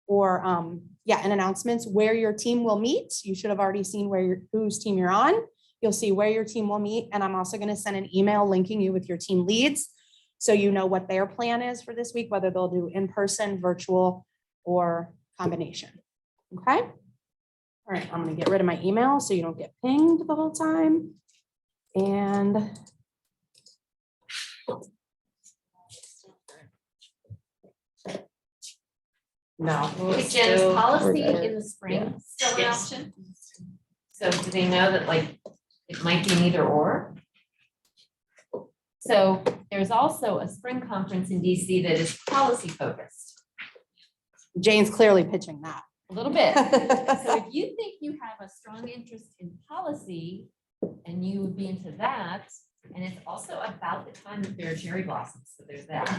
or yeah, and announcements where your team will meet. You should have already seen whose team you're on. You'll see where your team will meet. And I'm also going to send an email linking you with your team leads, so you know what their plan is for this week, whether they'll do in-person, virtual, or combination. Okay. All right, I'm going to get rid of my email so you don't get pinged the whole time. And no. Hey, Jen, is policy in the spring still an option? So do they know that like it might be an either or? So there's also a spring conference in DC that is policy focused. Jane's clearly pitching that. A little bit. So if you think you have a strong interest in policy and you would be into that, and it's also about the time that there are cherry blossoms, so there's that.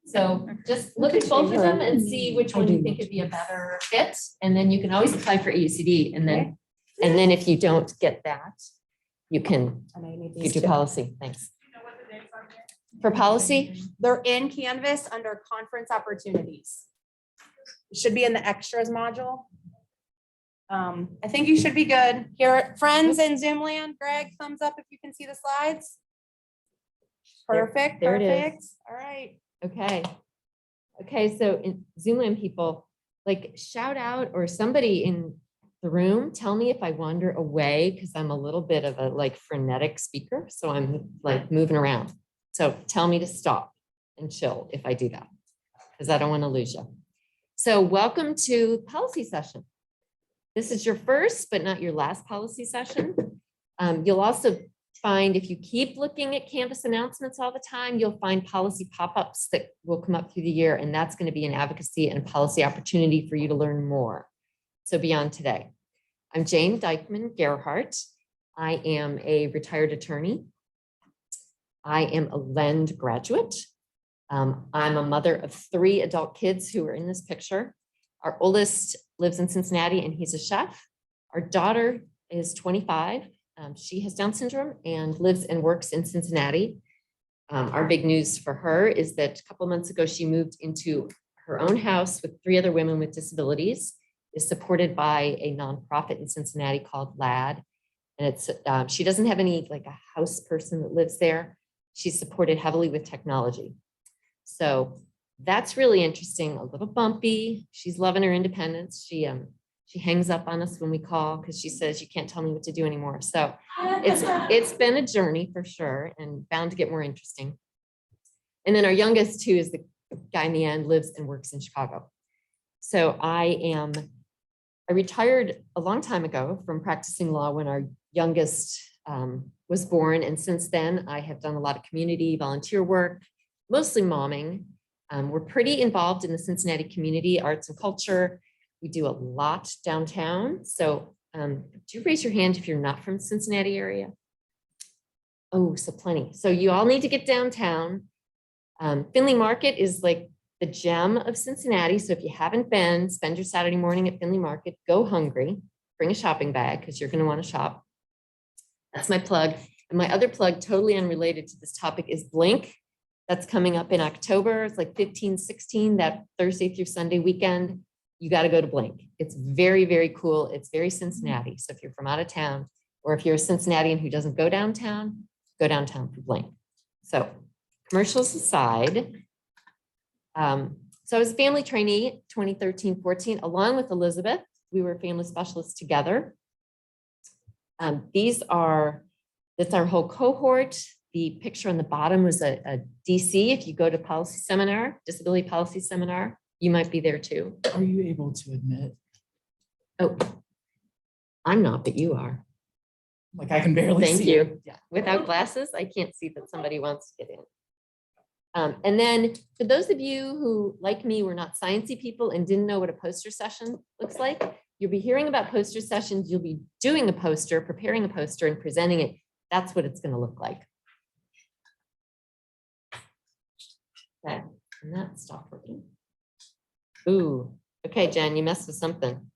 So just look at both of them and see which one you think would be a better fit, and then you can always apply for AUCD, and then if you don't get that, you can do policy. Thanks. For policy, they're in Canvas under conference opportunities. It should be in the extras module. I think you should be good. Here, friends in Zoom land, Greg, thumbs up if you can see the slides. Perfect, there it perfect. is. All right. Okay. Okay, so in Zoom land people, like shout out, or somebody in the room, tell me if I wander away, because I'm a little bit of a like frenetic speaker. So I'm like moving around. So tell me to stop and chill if I do that, because I don't want to lose you. So welcome to policy session. This is your first, but not your last policy session. You'll also find, if you keep looking at Canvas announcements all the time, you'll find policy pop-ups that will come up through the year, and that's going to be an advocacy and policy opportunity for you to learn more. So beyond today, I'm Jane Dykeman Gerhardt. I am a retired attorney. I am a Lend graduate. I'm a mother of 3 adult kids who are in this picture. Our oldest lives in Cincinnati and he's a chef. Our daughter is 25. She has Down syndrome and lives and works in Cincinnati. Our big news for her is that a couple months ago, she moved into her own house with 3 other women with disabilities, is supported by a nonprofit in Cincinnati called LAD. And it's she doesn't have any like a house person that lives there. She's supported heavily with technology. So that's really interesting, a little bumpy. She's loving her independence. She hangs up on us when we call because she says, you can't tell me what to do anymore. So it's been a journey for sure, and bound to get more interesting. And then our youngest, who is the guy in the end, lives and works in Chicago. So I retired a long time ago from practicing law when our youngest was born. And since then, I have done a lot of community volunteer work, mostly momming. We're pretty involved in the Cincinnati community, arts and culture. We do a lot downtown. So do raise your hand if you're not from the Cincinnati area. Oh, so plenty. So you all need to get downtown. Finley Market is like the gem of Cincinnati. So if you haven't been, spend your Saturday morning at Finley Market, go hungry, bring a shopping bag because you're going to want to shop. That's my plug. And my other plug, totally unrelated to this topic, is Blink. That's coming up in October. It's like 15, 16, that Thursday through Sunday weekend. You got to go to Blink. It's very, very cool. It's very Cincinnati. So if you're from out of town, or if you're a Cincinnatian who doesn't go downtown for Blink. So commercials aside, so I was a family trainee 2013-14, along with Elizabeth. We were family specialists together. That's our whole cohort. The picture on the bottom was a DC. If you go to policy seminar, disability policy seminar, you might be there too. Are you able to admit? Oh, I'm not, but you are. Like I can barely see. Thank you. Yeah. Without glasses, I can't see that somebody wants to get in. And then for those of you who, like me, were not sciencey people and didn't know what a poster session looks like, you'll be hearing about poster sessions. You'll be doing a poster, preparing a poster and presenting it. That's what it's going to look like. Okay, and that stopped working. Ooh, okay, Jen, you messed with something.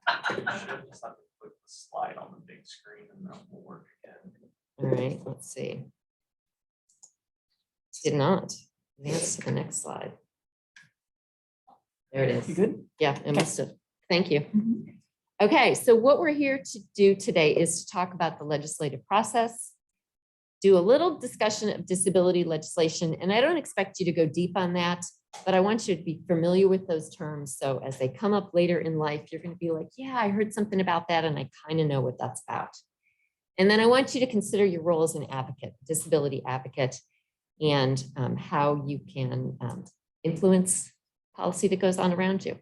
I should have just had to put the slide on the big screen and that will work again. All right, let's see. Did not advance to the next slide. There it You is. good? Yeah, it must have. Thank you. Mhm. Okay, so what we're here to do today is to talk about the legislative process, do a little discussion of disability legislation, and I don't expect you to go deep on that, but I want you to be familiar with those terms. So as they come up later in life, you're going to be like, yeah, I heard something about that, and I kind of know what that's about. And then I want you to consider your role as an advocate, disability advocate, and how you can influence policy that goes on around you.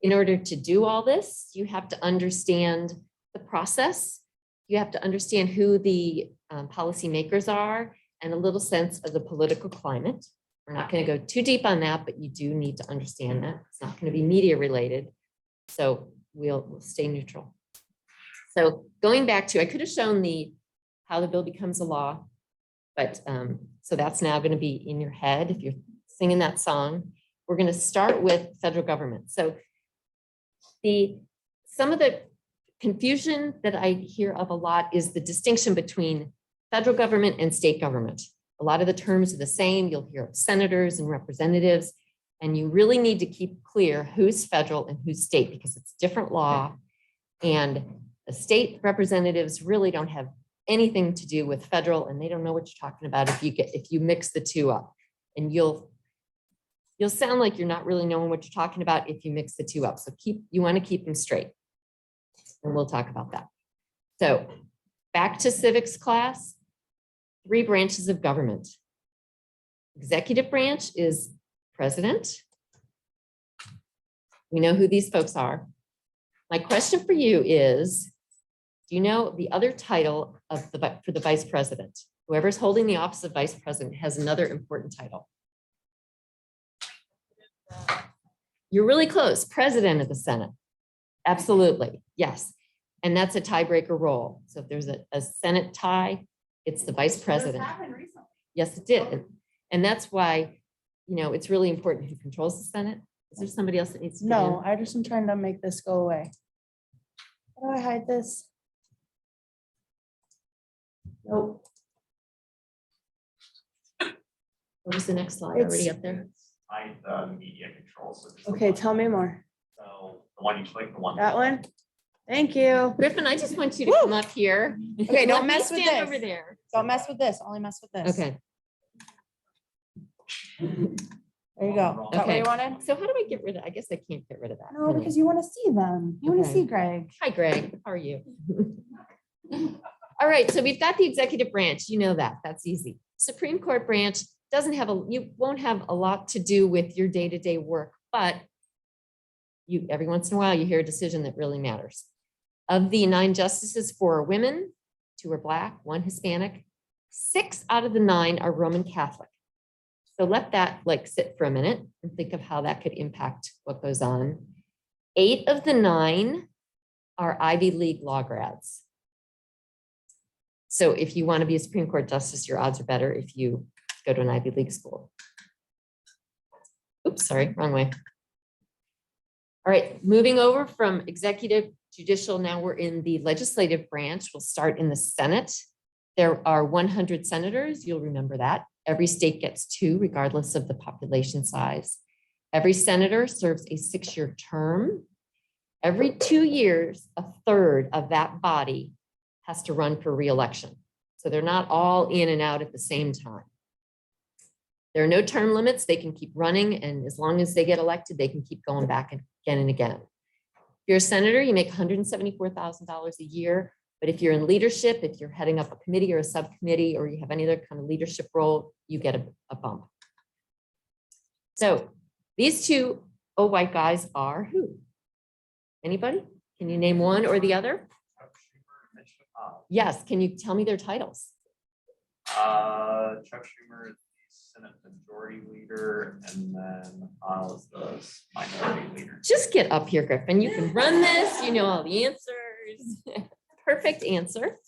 In order to do all this, you have to understand the process. You have to understand who the policymakers are and a little sense of the political climate. We're not going to go too deep on that, but you do need to understand that. It's not going to be media related. So we'll stay neutral. So going back to, I could have shown how the bill becomes a law, but so that's now going to be in your head if you're singing that song. We're going to start with federal government. So some of the confusion that I hear of a lot is the distinction between federal government and state government. A lot of the terms are the same. You'll hear of senators and representatives, and you really need to keep clear who's federal and who's state because it's different law. And the state representatives really don't have anything to do with federal, and they don't know what you're talking about if you mix the two up. And you'll sound like you're not really knowing what you're talking about if you mix the two up. So you want to keep them straight. And we'll talk about that. So back to civics class, 3 branches of government. Executive branch is president. We know who these folks are. My question for you is, do you know the other title for the vice president? Whoever's holding the office of vice president has another important title. You're really close. President of the Senate. Absolutely. Yes. And that's a tiebreaker role. So if there's a Senate tie, it's the vice president. Yes, it did. And that's why, it's really important who controls the Senate. Is there somebody else that needs to? No, I just am trying to make this go away. How do I hide this? Nope. What was the next slide already up there? Hide the media control. So just the Okay, one. tell me more. So the one you click, the one. That one? Thank you. Griffin, I just want you to Woo! come up here. Okay, don't Let me mess with stand this. over there. Don't mess with this. Only mess with this. Okay. There you go. Is that what Okay. you wanted? So how do I get rid of, I guess I can't get rid of that. No, can I? because you want to see them. You want to Okay. see Greg. Hi, Greg. How are you? All right, so we've got the executive branch. You know that. That's easy. Supreme Court branch you won't have a lot to do with your day-to-day work, but every once in a while you hear a decision that really matters. Of the 9 justices, 4 are women, 2 are Black, 1 Hispanic, 6 out of the 9 are Roman Catholic. So let that sit for a minute and think of how that could impact what goes on. 8 of the 9 are Ivy League law grads. So if you want to be a Supreme Court justice, your odds are better if you go to an Ivy League school. Oops, sorry, wrong way. All right, moving over from executive, judicial, now we're in the legislative branch. We'll start in the Senate. There are 100 senators, you'll remember that. Every state gets 2, regardless of the population size. Every senator serves a 6-year term. Every 2 years, a third of that body has to run for re-election. So they're not all in and out at the same time. There are no term limits. They can keep running, and as long as they get elected, they can keep going back again and again. If you're a senator, you make $174,000 a year. But if you're in leadership, if you're heading up a committee or a subcommittee, or you have any other kind of leadership role, you get a bump. So these 2 old white guys are who? Anybody? Can you name one or the other? Yes. Can you tell me their titles? Chuck Schumer is the Senate Majority Leader, and then McConnell is the Minority Leader. Just get up here, Griffin. You can run this. You know all the answers. Perfect answer.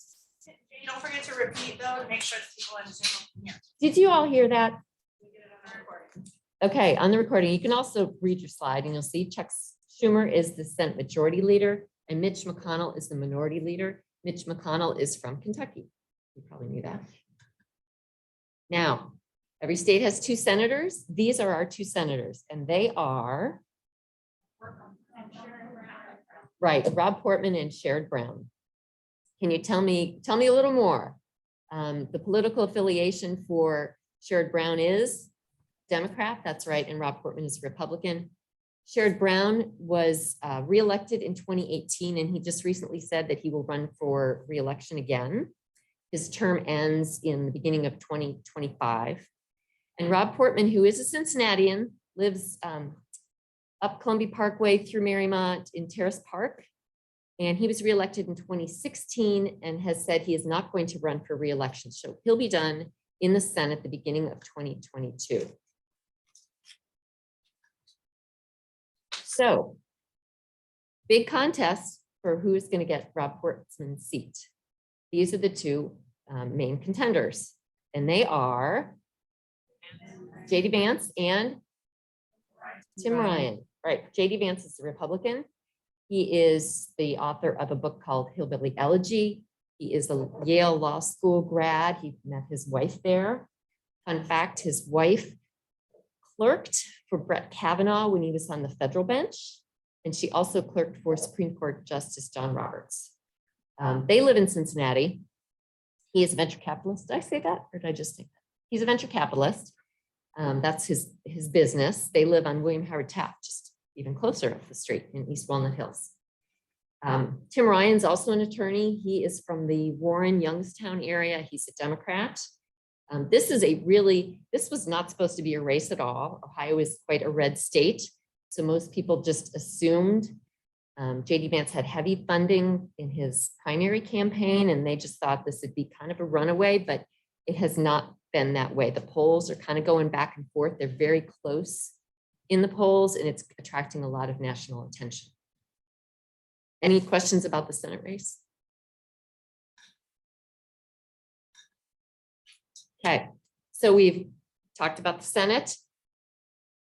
You don't forget to repeat though, to make sure that people in Zoom can hear. Did you all hear that? We get it on the recording. Okay, on the recording, you can also read your slide and you'll see Chuck Schumer is the Senate Majority Leader and Mitch McConnell is the Minority Leader. Mitch McConnell is from Kentucky. You probably knew that. Now, every state has 2 senators. These are our 2 senators, and they are Right, Rob Portman and Sherrod Brown. Can you tell me a little more? The political affiliation for Sherrod Brown is Democrat, that's right, and Rob Portman is Republican. Sherrod Brown was reelected in 2018, and he just recently said that he will run for reelection again. His term ends in the beginning of 2025. And Rob Portman, who is a Cincinnatian, lives up Columbia Parkway through Marymount in Terrace Park. And he was reelected in 2016 and has said he is not going to run for reelection. So he'll be done in the Senate at the beginning of 2022. So big contest for who is going to get Rob Portman's seat. These are the two main contenders, and they are J.D. Vance and Tim Ryan. Right, J.D. Vance is a Republican. He is the author of a book called Hillbilly Elegy. He is a Yale Law School grad. He met his wife there. Fun fact, his wife clerked for Brett Kavanaugh when he was on the federal bench, and she also clerked for Supreme Court Justice John Roberts. They live in Cincinnati. He is a venture capitalist. Did I say that, or did I just say that? He's a venture capitalist. That's his business. They live on William Howard Taft, just even closer up the street in East Walnut Hills. Tim Ryan's also an attorney. He is from the Warren Youngstown area. He's a Democrat. This was not supposed to be a race at all. Ohio is quite a red state. So most people just assumed J.D. Vance had heavy funding in his primary campaign, and they just thought this would be kind of a runaway, but it has not been that way. The polls are kind of going back and forth. They're very close in the polls, and it's attracting a lot of national attention. Any questions about the Senate race? Okay, so we've talked about the Senate.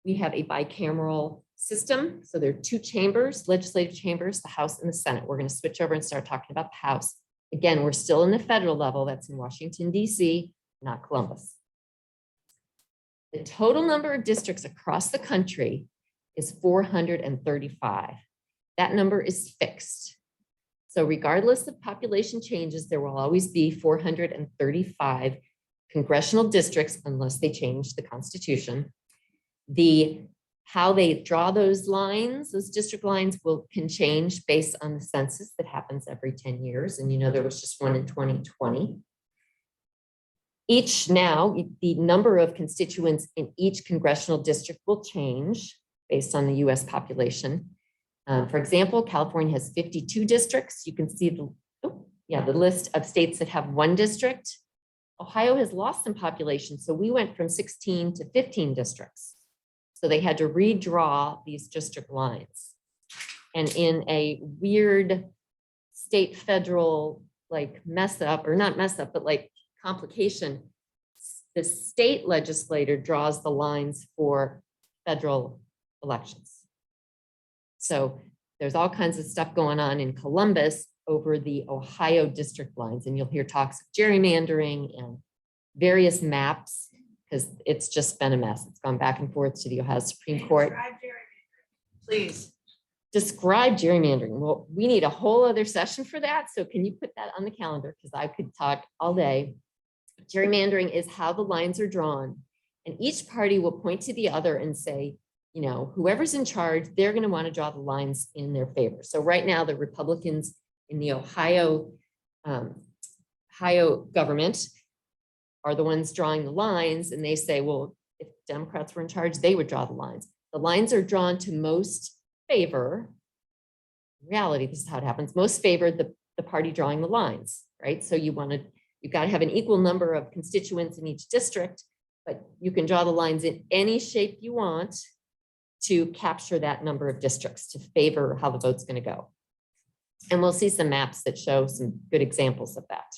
We have a bicameral system. So there are two chambers, legislative chambers, the House and the Senate. We're going to switch over and start talking about the House. Again, we're still in the federal level. That's in Washington, D.C., not Columbus. The total number of districts across the country is 435. That number is fixed. So regardless of population changes, there will always be 435 congressional districts unless they change the Constitution. How they draw those lines, those district lines can change based on the census that happens every 10 years. And you know, there was just one in 2020. The number of constituents in each congressional district will change based on the US population. For example, California has 52 districts. You can see the list of states that have one district. Ohio has lost some population, so we went from 16 to 15 districts. So they had to redraw these district lines. And in a weird state federal mess up, or not mess up, but complication, the state legislator draws the lines for federal elections. So there's all kinds of stuff going on in Columbus over the Ohio district lines, and you'll hear talks of gerrymandering and various maps, because it's just been a mess. It's gone back and forth to the Ohio Supreme Court. Describe gerrymandering, please. Describe gerrymandering. Well, we need a whole other session for that. So can you put that on the calendar? Because I could talk all day. Gerrymandering is how the lines are drawn, and each party will point to the other and say, you know, whoever's in charge, they're going to want to draw the lines in their favor. So right now, the Republicans in the Ohio government are the ones drawing the lines, and they say, well, if Democrats were in charge, they would draw the lines. The lines are drawn to most favor. In reality, this is how it happens. Most favor the party drawing the lines, right? So you've got to have an equal number of constituents in each district, but you can draw the lines in any shape you want to capture that number of districts to favor how the vote's going to go. And we'll see some maps that show some good examples of that.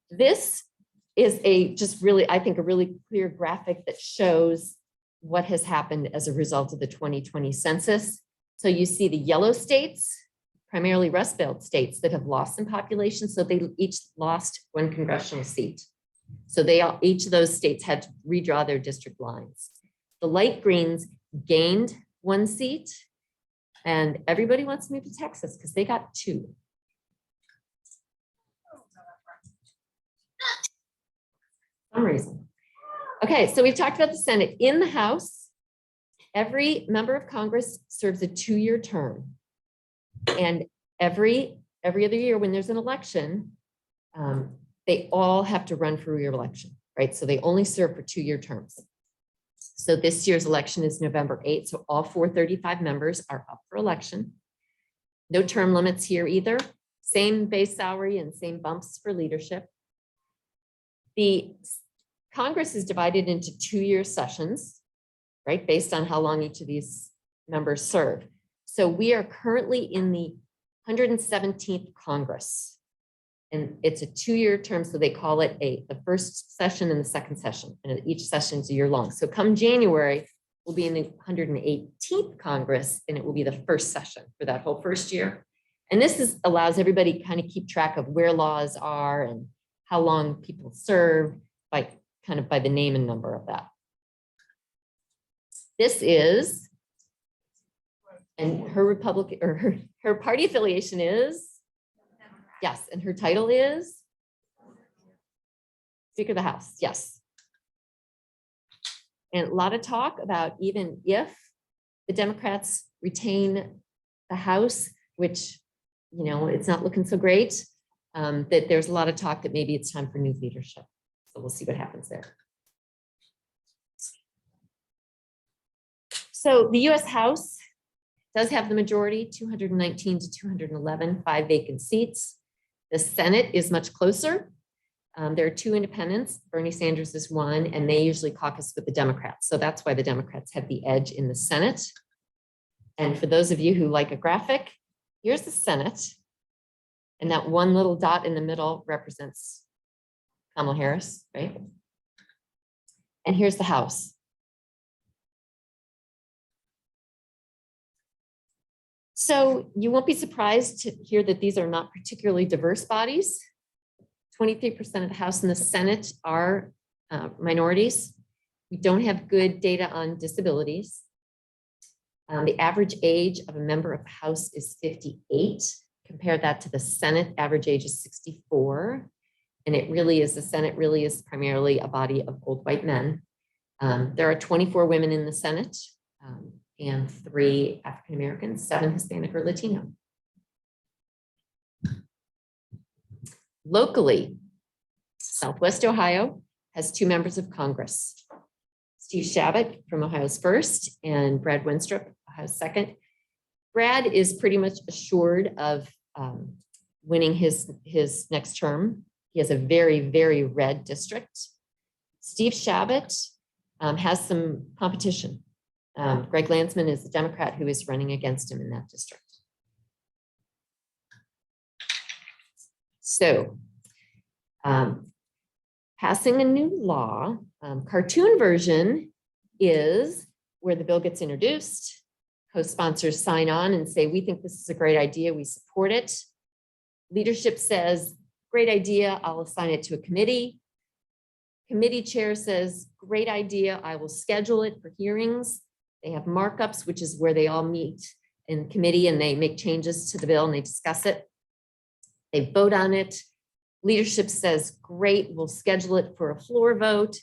This is I think a really clear graphic that shows what has happened as a result of the 2020 census. So you see the yellow states, primarily Rust Belt states that have lost in population. So they each lost one congressional seat. So each of those states had to redraw their district lines. The light greens gained 1 seat, and everybody wants to move to Texas because they got 2. For some reason. Okay, so we've talked about the Senate. In the House, every member of Congress serves a 2-year term. And every other year when there's an election, they all have to run for re-election, right? So they only serve for 2-year terms. So this year's election is November 8th. So all 435 members are up for election. No term limits here either. Same base salary and same bumps for leadership. The Congress is divided into 2-year sessions, right? Based on how long each of these members serve. So we are currently in the 117th Congress. And it's a 2-year term, so they call it the first session and the second session. And each session is a year long. So come January, we'll be in the 118th Congress, and it will be the first session for that whole first year. And this allows everybody to kind of keep track of where laws are and how long people serve by the name and number of that. This is, and her Republican or her party affiliation is, yes, and her title is Speaker of the House, yes. And a lot of talk about even if the Democrats retain the House, which, you know, it's not looking so great, that there's a lot of talk that maybe it's time for new leadership. So we'll see what happens there. So the US House does have the majority, 219 to 211, 5 vacant seats. The Senate is much closer. There are 2 independents. Bernie Sanders is 1, and they usually caucus with the Democrats. So that's why the Democrats have the edge in the Senate. And for those of you who like a graphic, here's the Senate. And that one little dot in the middle represents Kamala Harris, right? And here's the House. So you won't be surprised to hear that these are not particularly diverse bodies. 23% of the House and the Senate are minorities. We don't have good data on disabilities. The average age of a member of the House is 58. Compare that to the Senate, average age is 64. And it really is, the Senate really is primarily a body of old white men. There are 24 women in the Senate. And 3 African Americans, 7 Hispanic or Latino. Locally, Southwest Ohio has 2 members of Congress. Steve Shabbat from Ohio's 1st and Brad Winstrup, Ohio's 2nd. Brad is pretty much assured of winning his next term. He has a very, very red district. Steve Shabbat has some competition. Greg Landsman is the Democrat who is running against him in that district. So, passing a new law, cartoon version is where the bill gets introduced. Co-sponsors sign on and say, we think this is a great idea, we support it. Leadership says, great idea, I'll assign it to a committee. Committee chair says, great idea, I will schedule it for hearings. They have markups, which is where they all meet in committee and they make changes to the bill and they discuss it. They vote on it. Leadership says, great, we'll schedule it for a floor vote,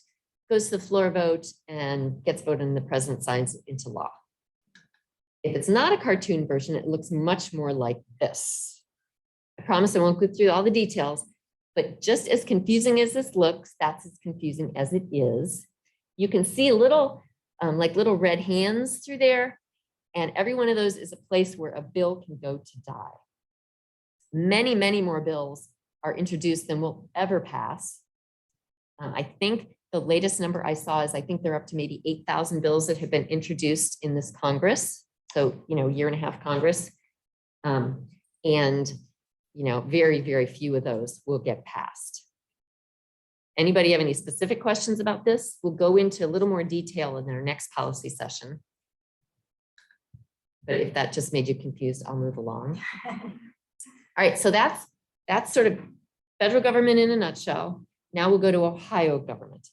goes to the floor vote and gets voted and the president signs it into law. If it's not a cartoon version, it looks much more like this. I promise I won't go through all the details, but just as confusing as this looks, that's as confusing as it is. You can see little red hands through there. And every one of those is a place where a bill can go to die. Many, many more bills are introduced than will ever pass. I think the latest number I saw is I think they're up to maybe 8,000 bills that have been introduced in this Congress. So, you know, 1.5 year Congress. And, you know, very, very few of those will get passed. Anybody have any specific questions about this? We'll go into a little more detail in our next policy session. But if that just made you confused, I'll move along. All right, so that's sort of federal government in a nutshell. Now we'll go to Ohio government.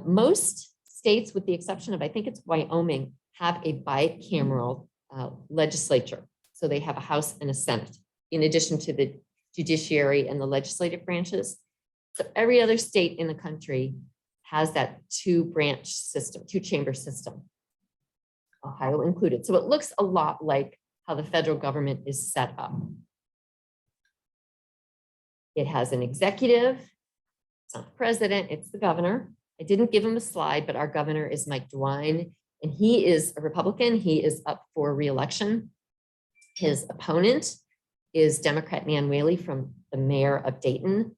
Most states, with the exception of, I think it's Wyoming, have a bicameral legislature. So they have a House and a Senate, in addition to the judiciary and the legislative branches. So every other state in the country has that two-branch system, two-chamber system, Ohio included. So it looks a lot like how the federal government is set up. It has an executive. It's not the president, it's the governor. I didn't give him a slide, but our governor is Mike DeWine, and he is a Republican. He is up for re-election. His opponent is Democrat Nan Whaley from the mayor of Dayton.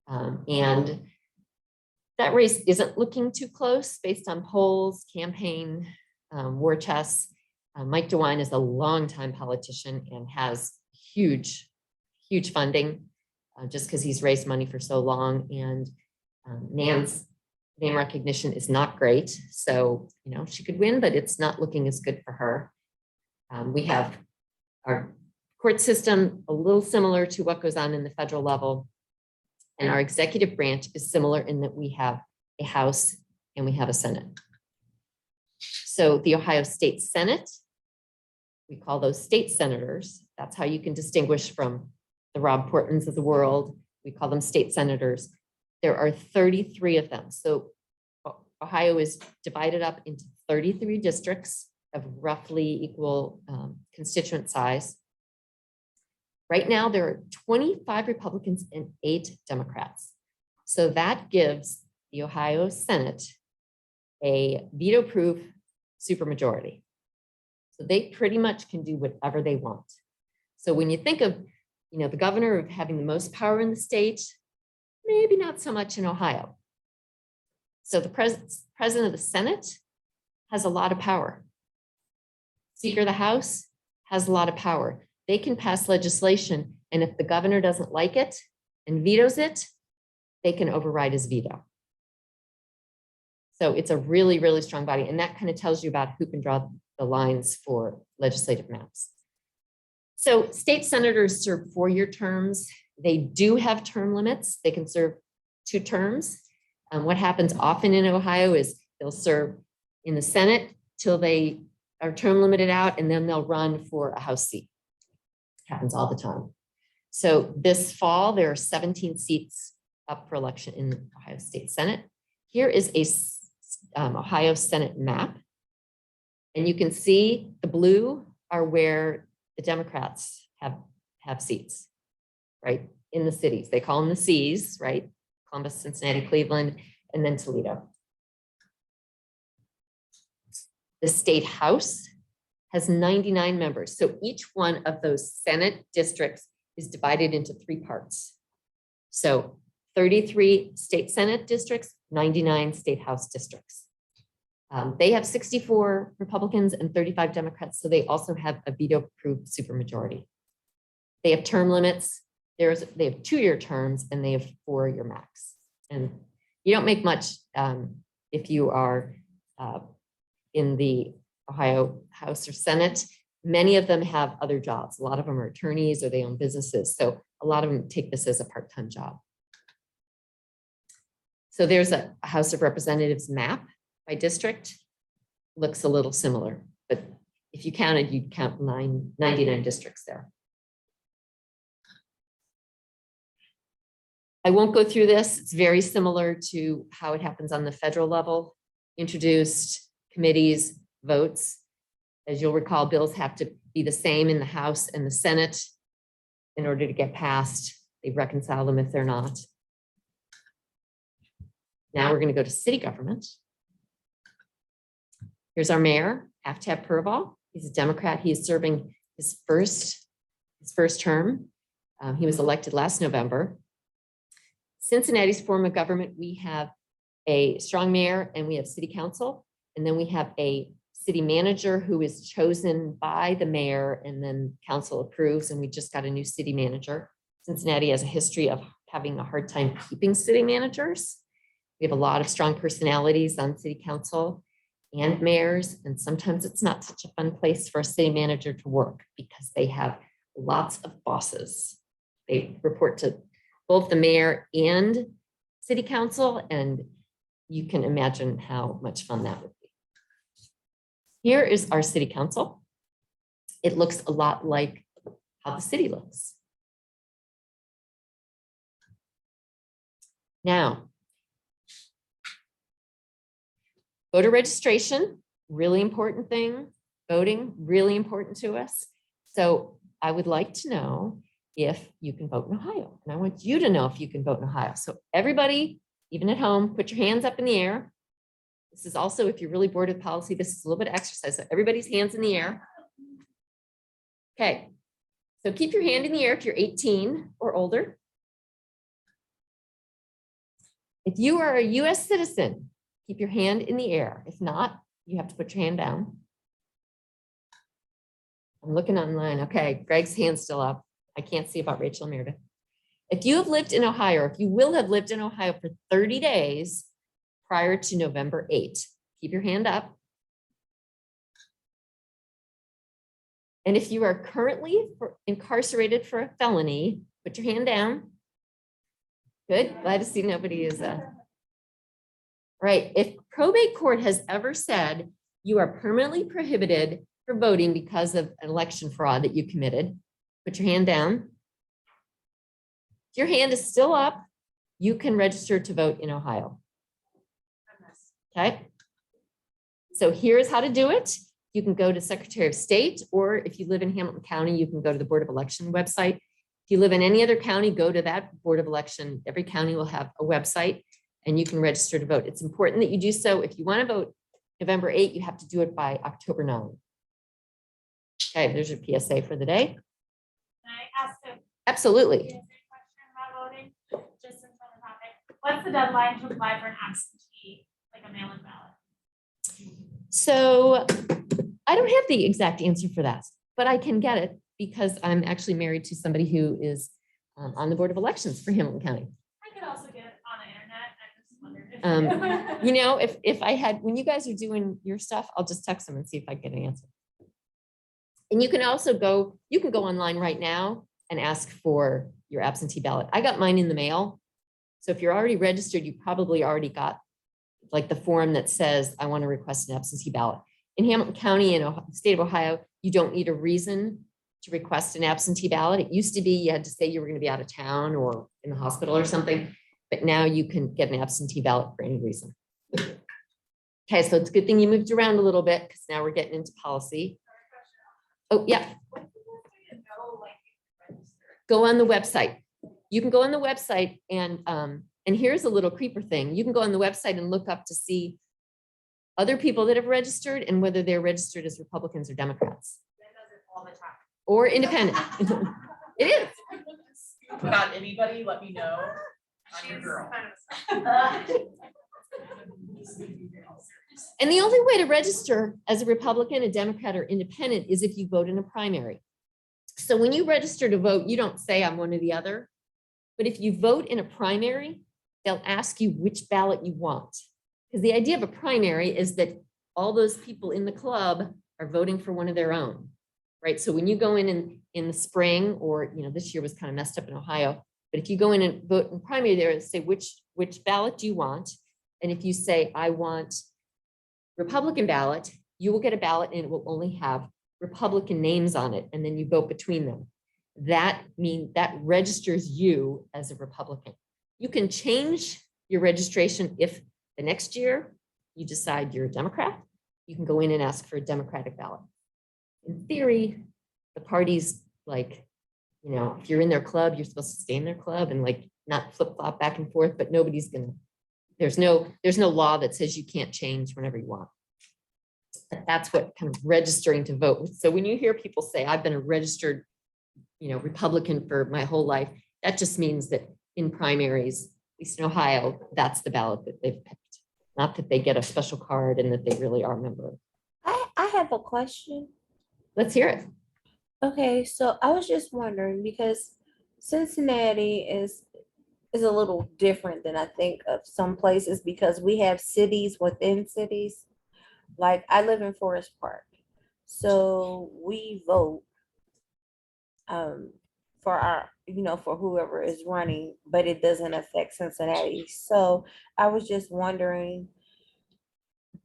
And that race isn't looking too close based on polls, campaign, war chests. Mike DeWine is a longtime politician and has huge funding just because he's raised money for so long. And Nan's name recognition is not great. So, you know, she could win, but it's not looking as good for her. We have our court system a little similar to what goes on in the federal level. And our executive branch is similar in that we have a House and we have a Senate. So the Ohio State Senate, we call those state senators. That's how you can distinguish from the Rob Portmans of the world. We call them state senators. There are 33 of them. So Ohio is divided up into 33 districts of roughly equal constituent size. Right now, there are 25 Republicans and 8 Democrats. So that gives the Ohio Senate a veto-proof supermajority. So they pretty much can do whatever they want. So when you think of, you know, the governor of having the most power in the state, maybe not so much in Ohio. So the president of the Senate has a lot of power. Speaker of the House has a lot of power. They can pass legislation, and if the governor doesn't like it and vetoes it, they can override his veto. So it's a really, really strong body, and that kind of tells you about who can draw the lines for legislative maps. So state senators serve 4-year terms. They do have term limits. They can serve 2 terms. What happens often in Ohio is they'll serve in the Senate till they are term limited out, and then they'll run for a House seat. Happens all the time. So this fall, there are 17 seats up for election in the Ohio State Senate. Here is a Ohio Senate map. And you can see the blue are where the Democrats have seats, right? In the cities. They call them the Cs, right? Columbus, Cincinnati, Cleveland, and then Toledo. The state House has 99 members. So each one of those Senate districts is divided into 3 parts. So 33 state Senate districts, 99 state House districts. They have 64 Republicans and 35 Democrats, so they also have a veto-proof supermajority. They have term limits. They have 2-year terms and they have 4-year max. And you don't make much if you are in the Ohio House or Senate. Many of them have other jobs. A lot of them are attorneys or they own businesses. So a lot of them take this as a part-time job. So there's a House of Representatives map by district. Looks a little similar, but if you counted, you'd count 99 districts there. I won't go through this. It's very similar to how it happens on the federal level. Introduced, committees, votes. As you'll recall, bills have to be the same in the House and the Senate in order to get passed. They reconcile them if they're not. Now we're going to go to city government. Here's our mayor, Aftab Purval. He's a Democrat. He is serving his first term. He was elected last November. Cincinnati's form of government, we have a strong mayor and we have city council. And then we have a city manager who is chosen by the mayor and then council approves. And we just got a new city manager. Cincinnati has a history of having a hard time keeping city managers. We have a lot of strong personalities on city council and mayors. And sometimes it's not such a fun place for a city manager to work because they have lots of bosses. They report to both the mayor and city council, and you can imagine how much fun that would be. Here is our city council. It looks a lot like how the city looks. Now, voter registration, really important thing. Voting, really important to us. So I would like to know if you can vote in Ohio. And I want you to know if you can vote in Ohio. So everybody, even at home, put your hands up in the air. This is also, if you're really bored with policy, this is a little bit of exercise. So everybody's hands in the air. Okay. So keep your hand in the air if you're 18 or older. If you are a US citizen, keep your hand in the air. If not, you have to put your hand down. I'm looking online. Okay, Greg's hand's still up. I can't see about Rachel and Meredith. If you have lived in Ohio, or if you will have lived in Ohio for 30 days prior to November 8th, keep your hand up. And if you are currently incarcerated for a felony, put your hand down. Good, glad to see nobody is. Right, if probate court has ever said you are permanently prohibited for voting because of an election fraud that you committed, put your hand down. If your hand is still up, you can register to vote in Ohio. Okay. So here's how to do it. You can go to Secretary of State, or if you live in Hamilton County, you can go to the Board of Election website. If you live in any other county, go to that Board of Election. Every county will have a website and you can register to vote. It's important that you do so. If you want to vote November 8th, you have to do it by October 9th. Okay, there's your PSA for the day. Can I ask a Absolutely. question about voting? Just since on the topic, what's the deadline to apply for an absentee, like a mail-in ballot? So I don't have the exact answer for that, but I can get it because I'm actually married to somebody who is on the Board of Elections for Hamilton County. I could also get it on the internet. I just wondered if You know, if I had, when you guys are doing your stuff, I'll just text them and see if I get an answer. And you can also go, you can go online right now and ask for your absentee ballot. I got mine in the mail. So if you're already registered, you probably already got like the form that says, I want to request an absentee ballot. In Hamilton County in the state of Ohio, you don't need a reason to request an absentee ballot. It used to be you had to say you were going to be out of town or in the hospital or something, but now you can get an absentee ballot for any reason. Okay, so it's a good thing you moved around a little bit because now we're getting into policy. Oh, yeah. Go on the website. You can go on the website and here's a little creeper thing. You can go on the website and look up to see other people that have registered and whether they're registered as Republicans or Democrats. all the time. Or independent. It is. Put out anybody, let me know. I'm your She's girl. kind of- And the only way to register as a Republican, a Democrat, or independent is if you vote in a primary. So when you register to vote, you don't say I'm one or the other. But if you vote in a primary, they'll ask you which ballot you want. Because the idea of a primary is that all those people in the club are voting for one of their own, right? So when you go in the spring, or this year was kind of messed up in Ohio, but if you go in and vote in primary there and say which ballot do you want, and if you say I want Republican ballot, you will get a ballot and it will only have Republican names on it, and then you vote between them. That registers you as a Republican. You can change your registration if the next year you decide you're a Democrat. You can go in and ask for a Democratic ballot. In theory, the parties, like, if you're in their club, you're supposed to stay in their club and like not flip-flop back and forth, but nobody's gonna, there's no law that says you can't change whenever you want. But that's what kind of registering to vote. So when you hear people say, I've been a registered, Republican for my whole life, that just means that in primaries, at least in Ohio, that's the ballot that they've picked. Not that they get a special card and that they really are a member. I have a question. Let's hear it. Okay, so I was just wondering because Cincinnati is a little different than I think of some places because we have cities within cities. Like I live in Forest Park, so we vote for our, for whoever is running, but it doesn't affect Cincinnati. So I was just wondering,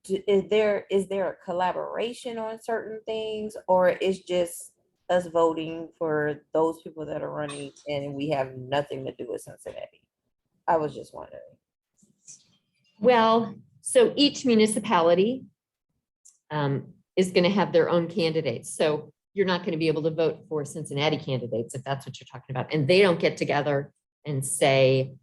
is there a collaboration on certain things, or is just us voting for those people that are running and we have nothing to do with Cincinnati? I was just wondering. Well, so each municipality is going to have their own candidates. So you're not going to be able to vote for Cincinnati candidates if that's what you're talking about. And they don't get together and say,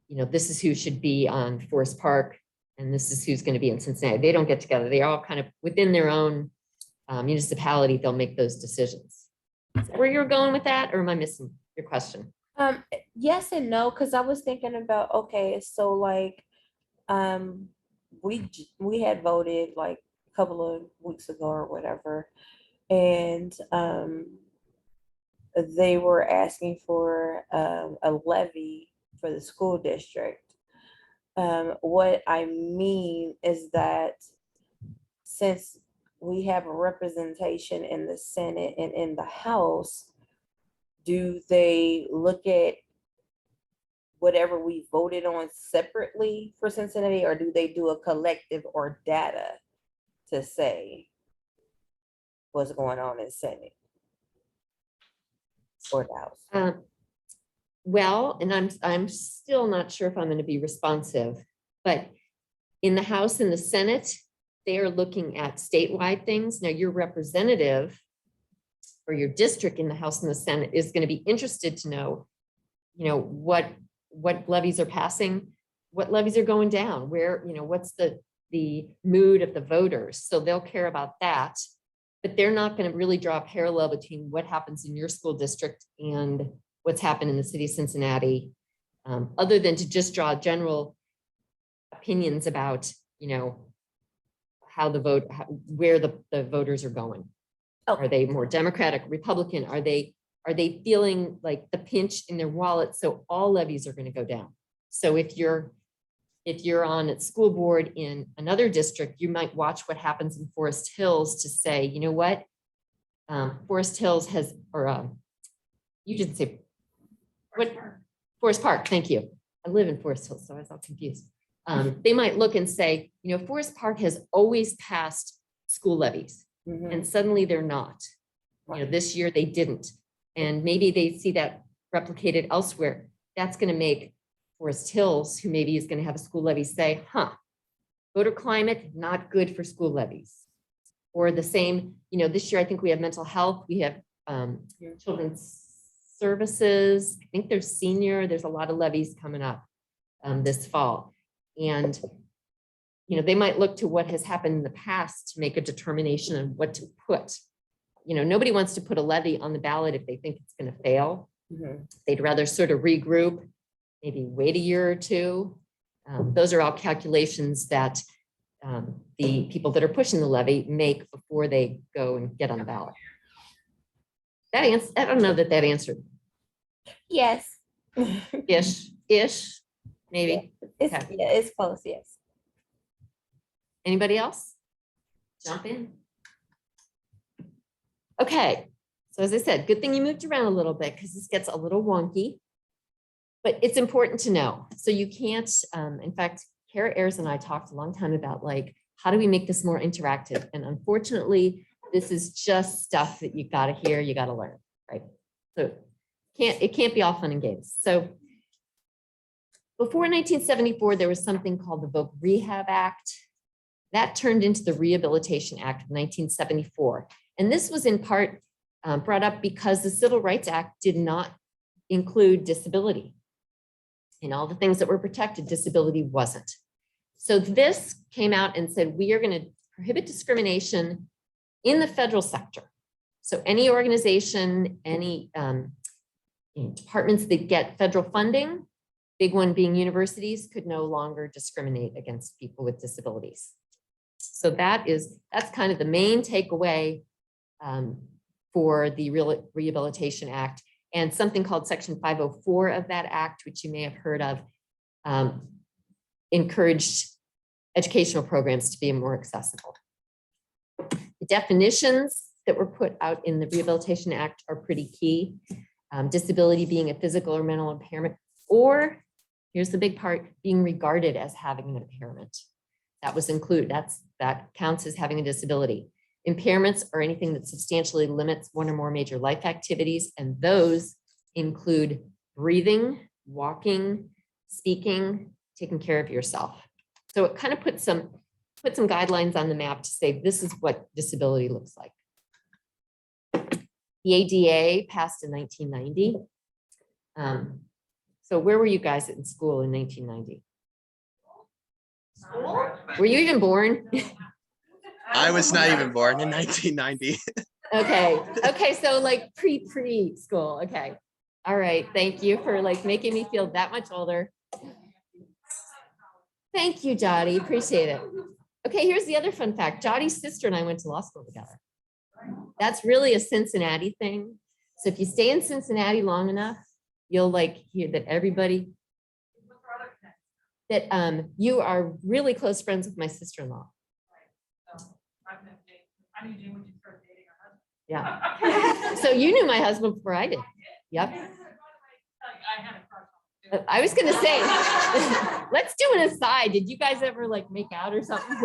this is who should be on Forest Park and this is who's going to be in Cincinnati. They don't get together. They all kind of within their own municipality, they'll make those decisions. Is that where you're going with that, or am I missing your question? Yes and no, because I was thinking about, okay, so like, we had voted like a couple of weeks ago or whatever, and they were asking for a levy for the school district. What I mean is that since we have a representation in the Senate and in the House, do they look at whatever we voted on separately for Cincinnati, or do they do a collective or data to say what's going on in Senate or the House? Well, and I'm still not sure if I'm going to be responsive, but in the House and the Senate, they are looking at statewide things. Now, your representative or your district in the House and the Senate is going to be interested to know, what levies are passing, what levies are going down, where, what's the mood of the voters. So they'll care about that, but they're not going to really draw a parallel between what happens in your school district and what's happened in the city of Cincinnati, other than to just draw general opinions about, how where the voters are going. Okay. Are they more Democratic, Republican? Are they feeling like the pinch in their wallet? So all levies are going to go down. So if you're on a school board in another district, you might watch what happens in Forest Hills to say, you know what, Forest Hills has, or you didn't say what? Forest Park. Thank you. I live in Forest Hills, so I was all confused. They might look and say, Forest Park has always passed school levies, and suddenly they're not. This year they didn't, and maybe they see that replicated elsewhere. That's going to make Forest Hills, who maybe is going to have a school levy, say, voter climate, not good for school levies. Or the same, this year I think we have mental health, we have children's services, I think there's a lot of levies coming up this fall. And, they might look to what has happened in the past to make a determination on what to put. Nobody wants to put a levy on the ballot if they think it's going to fail. They'd rather sort of regroup, maybe wait a year or two. Those are all calculations that the people that are pushing the levy make before they go and get on the ballot. I don't know that answered. Yes. Ish, maybe. It's, Okay. yeah, it's close, yes. Anybody else? Jump in. Okay, so as I said, good thing you moved around a little bit because this gets a little wonky, but it's important to know. So you can't, in fact, Kara Ayers and I talked a long time about how do we make this more interactive? And unfortunately, this is just stuff that you got to hear, you got to learn, right? So it can't be all fun and games. So before 1974, there was something called the Voc Rehab Act. That turned into the Rehabilitation Act of 1974. And this was in part brought up because the Civil Rights Act did not include disability. In all the things that were protected, disability wasn't. So this came out and said, we are going to prohibit discrimination in the federal sector. So any organization, any departments that get federal funding, big one being universities, could no longer discriminate against people with disabilities. So that's kind of the main takeaway for the Rehabilitation Act, and something called Section 504 of that act, which you may have heard of, encouraged educational programs to be more accessible. The definitions that were put out in the Rehabilitation Act are pretty key. disability being a physical or mental impairment, or here's the big part, being regarded as having an impairment. That was included, that counts as having a disability. Impairments are anything that substantially limits one or more major life activities, and those include breathing, walking, speaking, taking care of yourself. So it kind of put some guidelines on the map to say this is what disability looks like. The ADA passed in 1990. So where were you guys in school in 1990? School? Were you even born? I was not even born in 1990. Okay, so like pre-school, okay. All right, thank you for like making me feel that much older. Thank you, Jody, appreciate it. Okay, here's the other fun fact. Jody's sister and I went to law school together. That's really a Cincinnati thing. So if you stay in Cincinnati long enough, you'll like hear that everybody, that you are really close friends with my sister-in-law. How do you do when you start dating your husband? Yeah. So you knew my husband before I did. Yep. I had a crush on him. I was gonna say, let's do an aside. Did you guys ever like make out or something?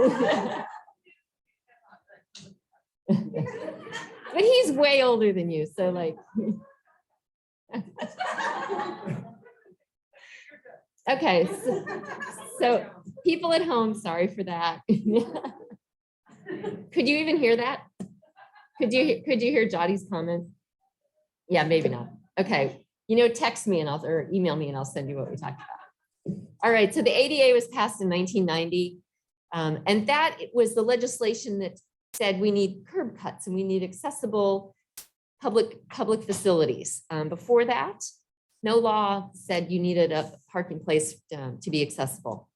But he's way older than you, so like. Okay, so people at home, sorry for that. Could you even hear that? Could you hear Jody's comment? Yeah, maybe not. Okay, text me and or email me and I'll send you what we talked about. All right, so the ADA was passed in 1990, and that was the legislation that said we need curb cuts and we need accessible public facilities. Before that, no law said you needed a parking place to be accessible.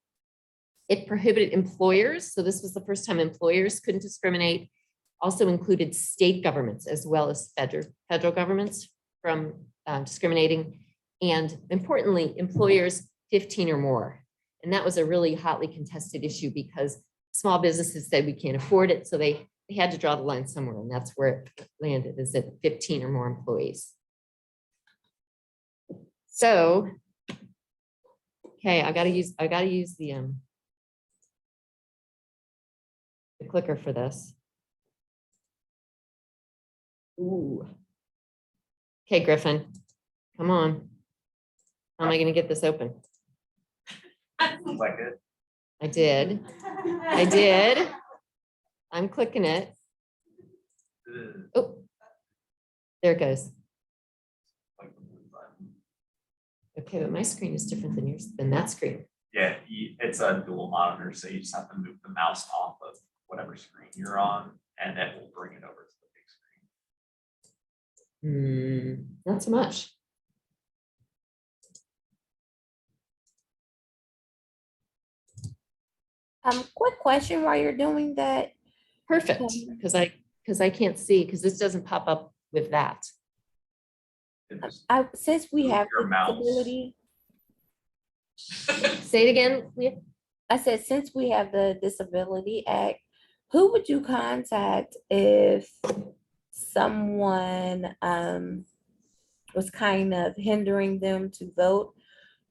It prohibited employers. So this was the first time employers couldn't discriminate. Also included state governments as well as federal governments from discriminating. And importantly, employers 15 or more. And that was a really hotly contested issue because small businesses said we can't afford it. So they had to draw the line somewhere, and that's where it landed, is at 15 or more employees. So, okay, I gotta use the clicker for this. Ooh. Okay, Griffin, come on. How am I gonna get this open? Like it. I did. I'm clicking it. Oh, there it goes. Okay, but my screen is different than yours, than that screen. Yeah, it's a dual monitor, so you just have to move the mouse off of whatever screen you're on, and it will bring it over to the big screen. Not so much. Quick question while you're doing that. Perfect, because I can't see, because this doesn't pop up with that. Since we Move have your mouse. disability, Say it again, Leah. I said, since we have the Disability Act, who would you contact if someone was kind of hindering them to vote?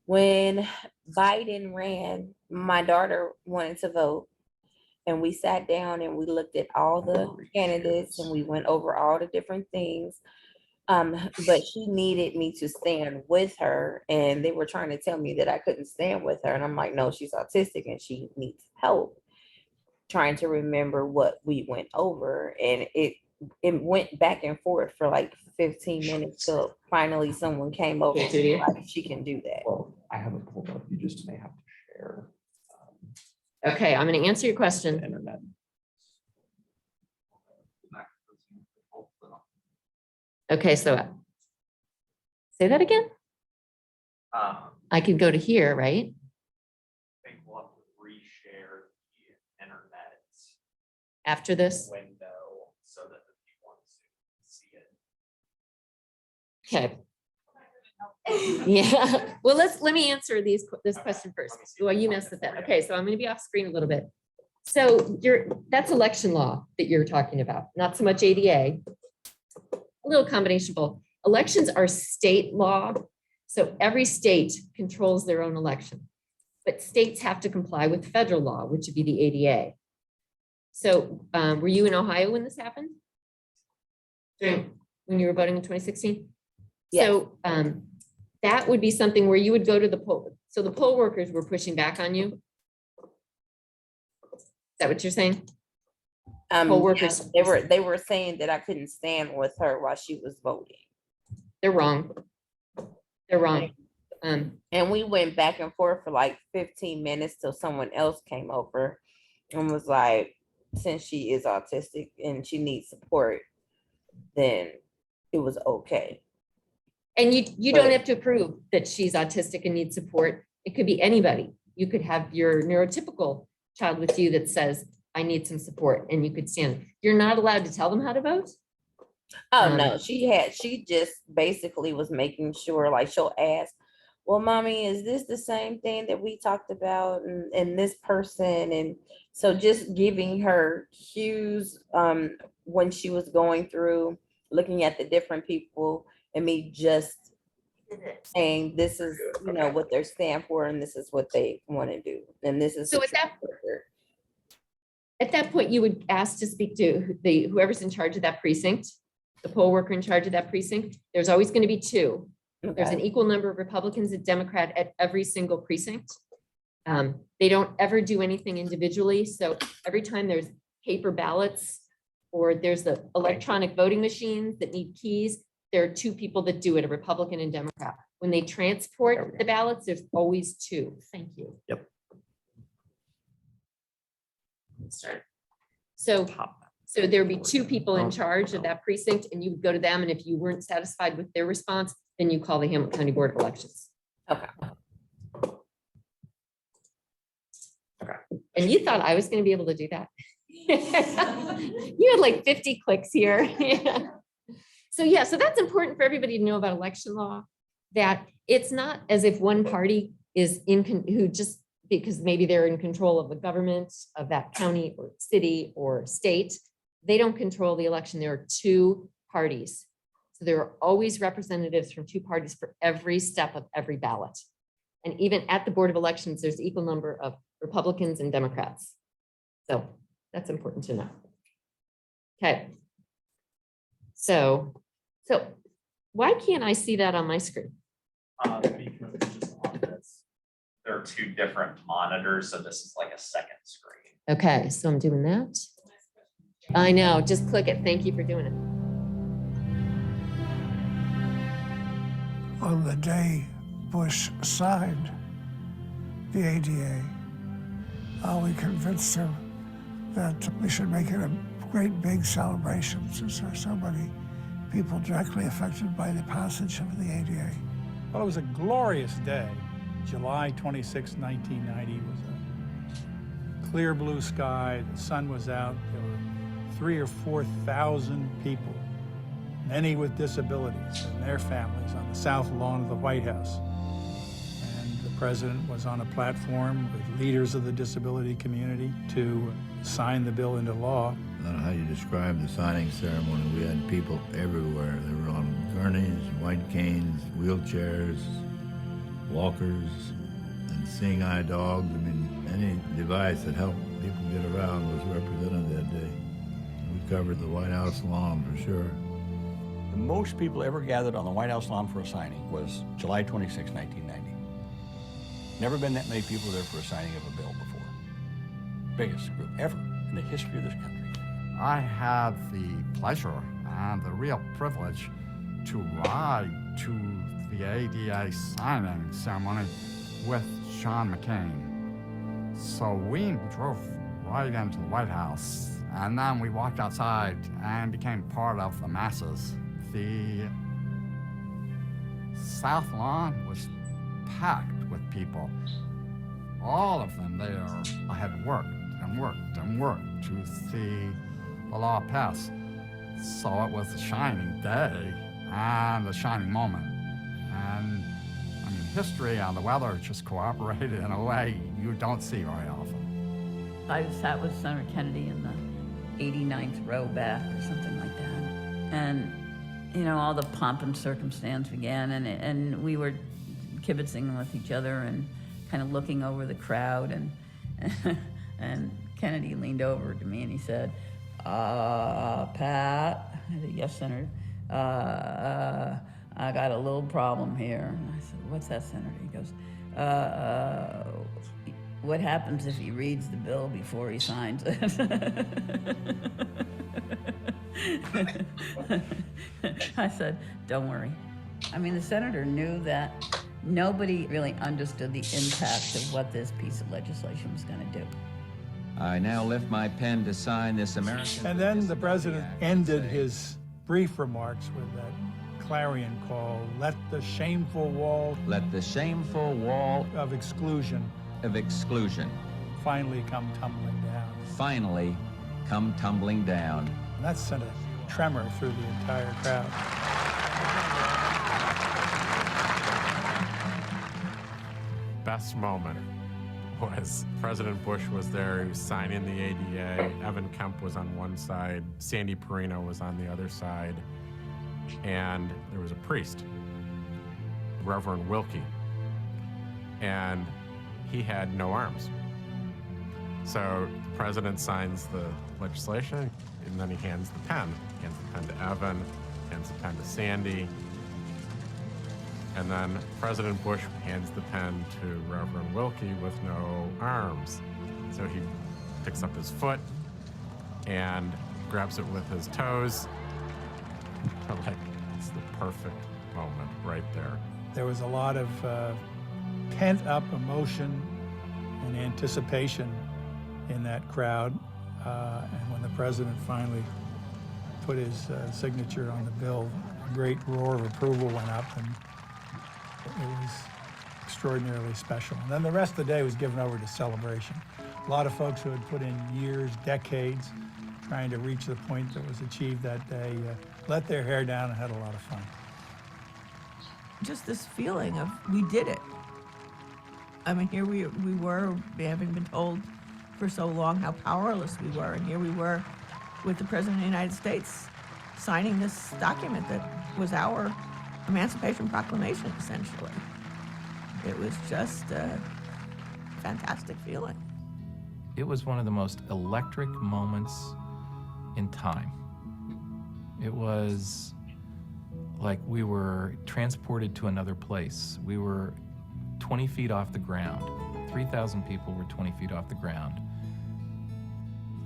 When Biden ran, my daughter wanted to vote, and we sat down and we looked at all the candidates and we went over all the different things. But she needed me to stand with her, and they were trying to tell me that I couldn't stand with her. And I'm like, no, she's autistic and she needs help. Trying to remember what we went over, and it went back and forth for like 15 minutes till finally someone came over and was like, she can do that. Well, I have it pulled up. You just may have to share Okay, I'm going to answer your the question. internet. Okay, so say that again. I could go to here, right? I think we'll have to reshare the internet After this. window so that the people on Zoom can see it. Okay. Yeah, well, let me answer this question first. Well, you messed with that. Okay, so I'm going to be off screen a little bit. So that's election law that you're talking about, not so much ADA. A little combination of both. Elections are state law, so every state controls their own election. But states have to comply with federal law, which would be the ADA. So were you in Ohio when this happened? When you were voting in 2016? Yes. So that would be something where you would go to the poll. So the poll workers were pushing back on you. Is that what you're saying? Poll workers. They were saying that I couldn't stand with her while she was voting. They're wrong. They're wrong. And we went back and forth for like 15 minutes till someone else came over and was like, since she is autistic and she needs support, then it was okay. And you don't have to prove that she's autistic and needs support. It could be anybody. You could have your neurotypical child with you that says, I need some support, and you could stand. You're not allowed to tell them how to vote? Oh, no, she just basically was making sure, like, she'll ask, well, mommy, is this the same thing that we talked about and this person? And so just giving her cues when she was going through, looking at the different people and me just saying, this is, you know, what they're stand for and this is what they want to do. And this is. So at that point, you would ask to speak to whoever's in charge of that precinct, the poll worker in charge of that precinct. There's always going to be two. There's an equal number of Republicans and Democrat at every single precinct. They don't ever do anything individually. So every time there's paper ballots or there's the electronic voting machines that need keys, there are two people that do it, a Republican and Democrat. When they transport the ballots, there's always two. Thank you. Yep. Start. So there'd be two people in charge of that precinct, and you would go to them, and if you weren't satisfied with their response, then you call the Hamilton County Board of Elections. Okay. And you thought I was going to be able to do that? You had like 50 clicks here. Yeah. So that's important for everybody to know about election law, that it's not as if one party is who just because maybe they're in control of the government of that county or city or state, they don't control the election. There are two parties. So there are always representatives from two parties for every step of every ballot. And even at the Board of Elections, there's an equal number of Republicans and Democrats. So that's important to know. Okay. So why can't I see that on my screen? Because it's just on this. There are two different monitors, so this is like a second screen. Okay, so I'm doing that. I know, just click it. Thank you for doing it. On the day Bush signed the ADA, we convinced him that we should make it a great big celebration since there are so many people directly affected by the passage of the ADA. Well, it was a glorious day. July 26, 1990 was a clear blue sky. The sun was out. There were 3,000 or 4,000 people, many with disabilities and their families, on the south lawn of the White House. And the president was on a platform with leaders of the disability community to sign the bill into law. I don't know how you describe the signing ceremony. We had people everywhere. They were on gurneys, white canes, wheelchairs, walkers, and seeing-eye dogs. I mean, any device that helped people get around was represented that day. We covered the White House lawn for sure. The most people ever gathered on the White House lawn for a signing was July 26, 1990. Never been that many people there for a signing of a bill before. Biggest group ever in the history of this country. I had the pleasure and the real privilege to ride to the ADA signing ceremony with John McCain. So we drove right into the White House, and then we walked outside and became part of the masses. The South Lawn was packed with people. All of them there had worked and worked and worked to see the law pass. So it was a shining day and a shining moment. And I mean, history and the weather just cooperated in a way you don't see very often. I sat with Senator Kennedy in the 89th row back or something like that. And you know, all the pomp and circumstance began, and we were kibitzing with each other and kind of looking over the crowd, and Kennedy leaned over to me and he said, Pat, I said, yes, Senator, I got a little problem here. And I said, what's that, Senator? He goes, what happens if he reads the bill before he signs it? I said, don't worry. I mean, the senator knew that nobody really understood the impact of what this piece of legislation was going to do. I now lift my pen to sign this American. And then the president ended his brief remarks with that clarion call, let the shameful wall of exclusion finally come tumbling down. Finally come tumbling down. And that sent a tremor through the entire crowd. Best moment was President Bush was there, he was signing the ADA, Evan Kemp was on one side, Sandy Perino was on the other side, and there was a priest, Reverend Wilkie, and he had no arms. So the president signs the legislation, and then he hands the pen. He hands the pen to Evan, hands the pen to Sandy, and then President Bush hands the pen to Reverend Wilkie with no arms. So he picks up his foot and grabs it with his toes. Like, it's the perfect moment right there. There was a lot of pent-up emotion and anticipation in that crowd. And when the president finally put his signature on the bill, a great roar of approval went up, and it was extraordinarily special. And then the rest of the day was given over to celebration. A lot of folks who had put in years, decades, trying to reach the point that was achieved that day, let their hair down and had a lot of fun. Just this feeling of we did it. I mean, here we were, having been told for so long how powerless we were, and here we were with the President of the United States signing this document that was our Emancipation Proclamation, essentially. It was just a fantastic feeling. It was one of the most electric moments in time. It was like we were transported to another place. We were 20 feet off the ground. 3,000 people were 20 feet off the ground.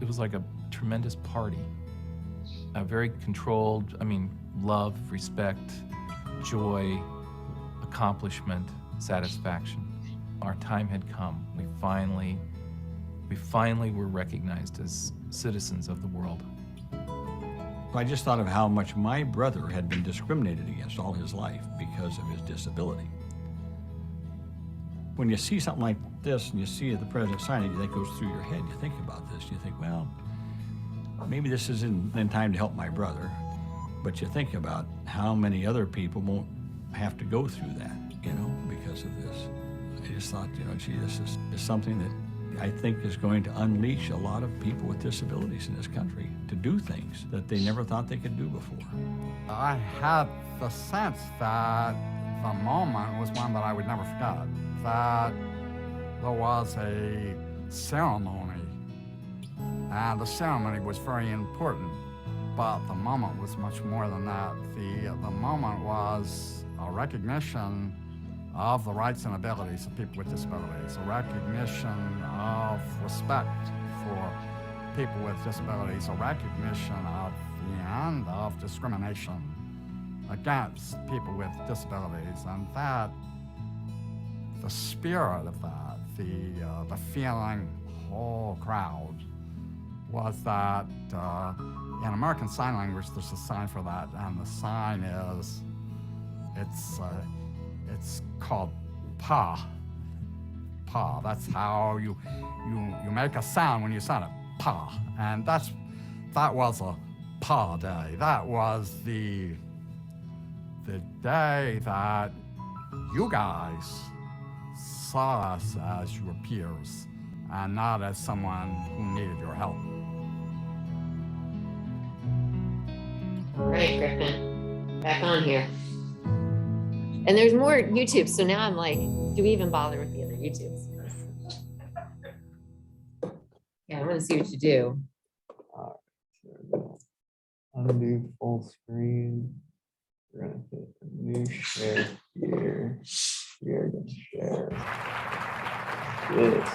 It was like a tremendous party. A very controlled, love, respect, joy, accomplishment, satisfaction. Our time had come. We finally were recognized as citizens of the world. I just thought of how much my brother had been discriminated against all his life because of his disability. When you see something like this and you see the president signing it, that goes through your head. You think about this. You think, well, maybe this isn't in time to help my brother. But you think about how many other people won't have to go through that, because of this. I just thought, gee, this is something that I think is going to unleash a lot of people with disabilities in this country to do things that they never thought they could do before. I had the sense that the moment was one that I would never forget, that there was a ceremony, and the ceremony was very important, but the moment was much more than that. The moment was a recognition of the rights and abilities of people with disabilities, a recognition of respect for people with disabilities, a recognition of the end of discrimination against people with disabilities, and that the spirit of that, the feeling, whole crowd, was that in American Sign Language there's a sign for that, and the sign is, it's called pa. Pa. That's how you make a sound when you sign it. Pa. And that was a pa day. That was the day that you guys saw us as your peers and not as someone who needed your help. All right, Griffin. back on here. And there's more YouTube, so now I'm like, do we even bother with the other YouTubes? Yeah, I want to see what you do. Undo full screen. We're gonna hit a new share here. We are gonna share this.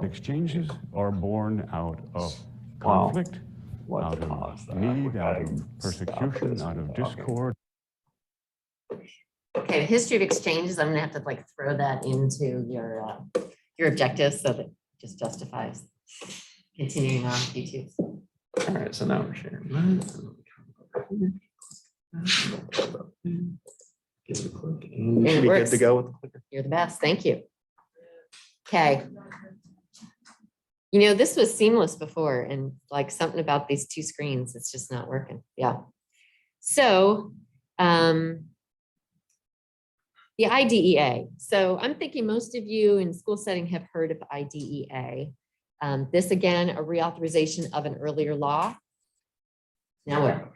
Exchanges are born out of Wow. conflict, out of need, out of persecution, out of discord. Okay, the history of exchanges, I'm gonna have to like throw that into your objectives so that it just justifies continuing on YouTube. All right, so now we're sharing. Give it a click, and you And should it be good works. to go with the clicker. You're the best, thank you. Okay. You know, this was seamless before, and like something about these two screens, it's just not working. Yeah. So, the IDEA. So I'm thinking most of you in school setting have heard of IDEA. This again, a reauthorization of an earlier law. Now what?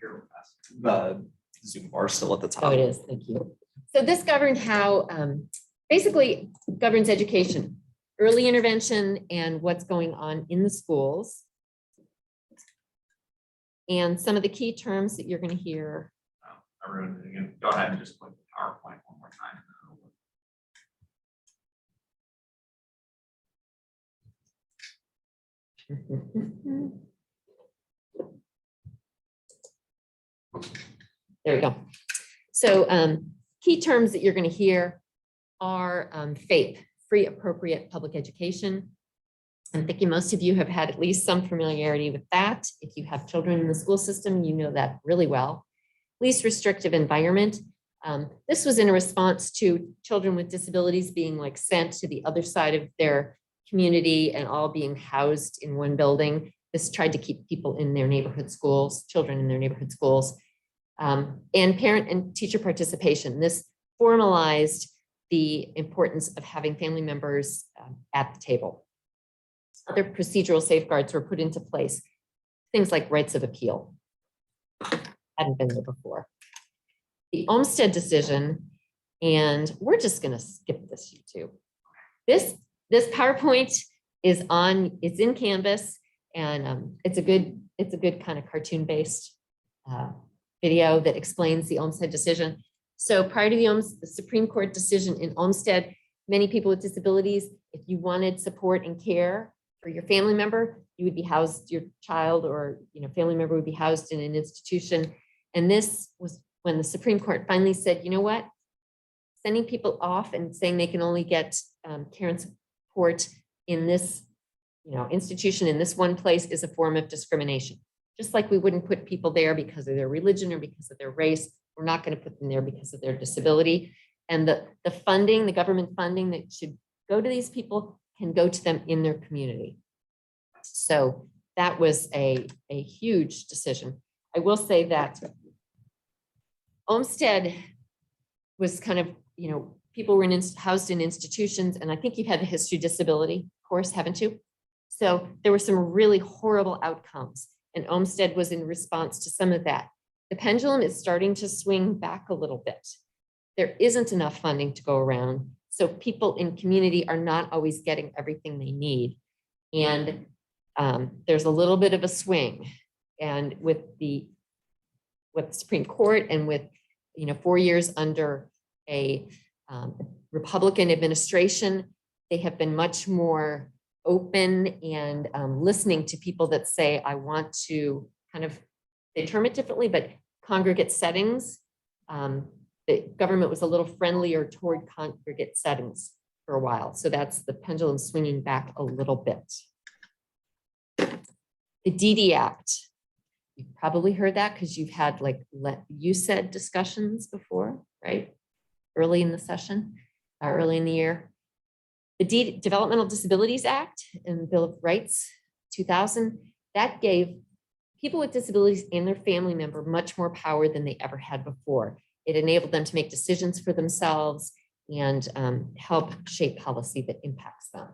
The Zoom bar still at the top. Oh, it is. Thank you. So this governed how, basically governs education, early intervention, and what's going on in the schools. And some of the key terms that you're going to hear. I ruined it again. Go ahead and just click the PowerPoint one more time. There we go. So key terms that you're going to hear are FAPE, free appropriate public education. I'm thinking most of you have had at least some familiarity with that. If you have children in the school system, you know that really well. Least restrictive environment. This was in a response to children with disabilities being like sent to the other side of their community and all being housed in one building. This tried to keep people in their neighborhood schools, children in their neighborhood schools. And parent and teacher participation. This formalized the importance of having family members at the table. Other procedural safeguards were put into place. Things like rights of appeal. Hadn't been there before. The Olmstead decision, and we're just going to skip this YouTube. This PowerPoint is on, it's in Canvas, and it's a good kind of cartoon-based video that explains the Olmstead decision. So prior to the Supreme Court decision in Olmstead, many people with disabilities, if you wanted support and care for your family member, you would be housed, your child or family member would be housed in an institution. And this was when the Supreme Court finally said, you know what, sending people off and saying they can only get care and support in this institution in this one place is a form of discrimination. Just like we wouldn't put people there because of their religion or because of their race, we're not going to put them there because of their disability. And the funding, the government funding that should go to these people can go to them in their community. So that was a huge decision. I will say that Olmstead was kind of, people were housed in institutions, and I think you've had the history of disability course, haven't you? So there were some really horrible outcomes, and Olmstead was in response to some of that. The pendulum is starting to swing back a little bit. There isn't enough funding to go around, so people in community are not always getting everything they need. And there's a little bit of a swing. And with the Supreme Court and with 4 years under a Republican administration, they have been much more open and listening to people that say, I want to kind of, they term it differently, but congregate settings. The government was a little friendlier toward congregate settings for a while. So that's the pendulum swinging back a little bit. The DD Act. You've probably heard that because you've had you said discussions before, right? Early in the session, early in the year. The Developmental Disabilities Act and Bill of Rights 2000, that gave people with disabilities and their family member much more power than they ever had before. It enabled them to make decisions for themselves and help shape policy that impacts them.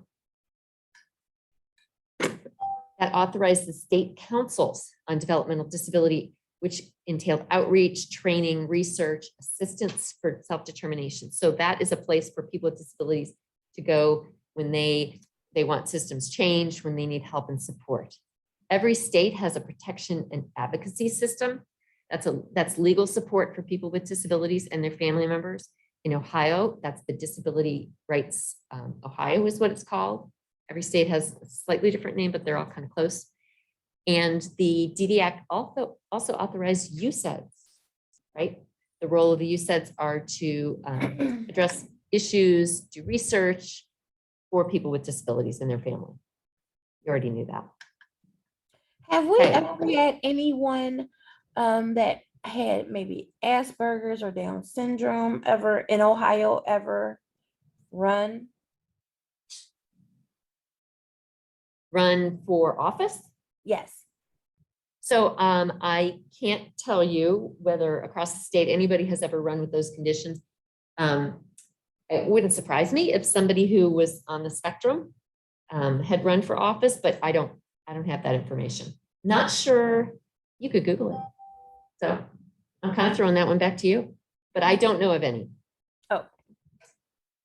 That authorized the state councils on developmental disability which entailed outreach, training, research, assistance for self-determination. So that is a place for people with disabilities to go when they want systems changed, when they need help and support. Every state has a protection and advocacy system. That's legal support for people with disabilities and their family members. In Ohio, that's the Disability Rights Ohio is what it's called. Every state has a slightly different name, but they're all kind of close. And the DD Act also authorized USEDS, right? The role of the USEDS are to address issues, do research for people with disabilities and their family. You already knew that. Have we ever had anyone that had maybe Asperger's or Down syndrome ever in Ohio ever run? Run for office? Yes. So I can't tell you whether across the state anybody has ever run with those conditions. It wouldn't surprise me if somebody who was on the spectrum had run for office, but I don't have that information. Not sure. You could Google it. So I'm kind of throwing that one back to you, but I don't know of any. Oh.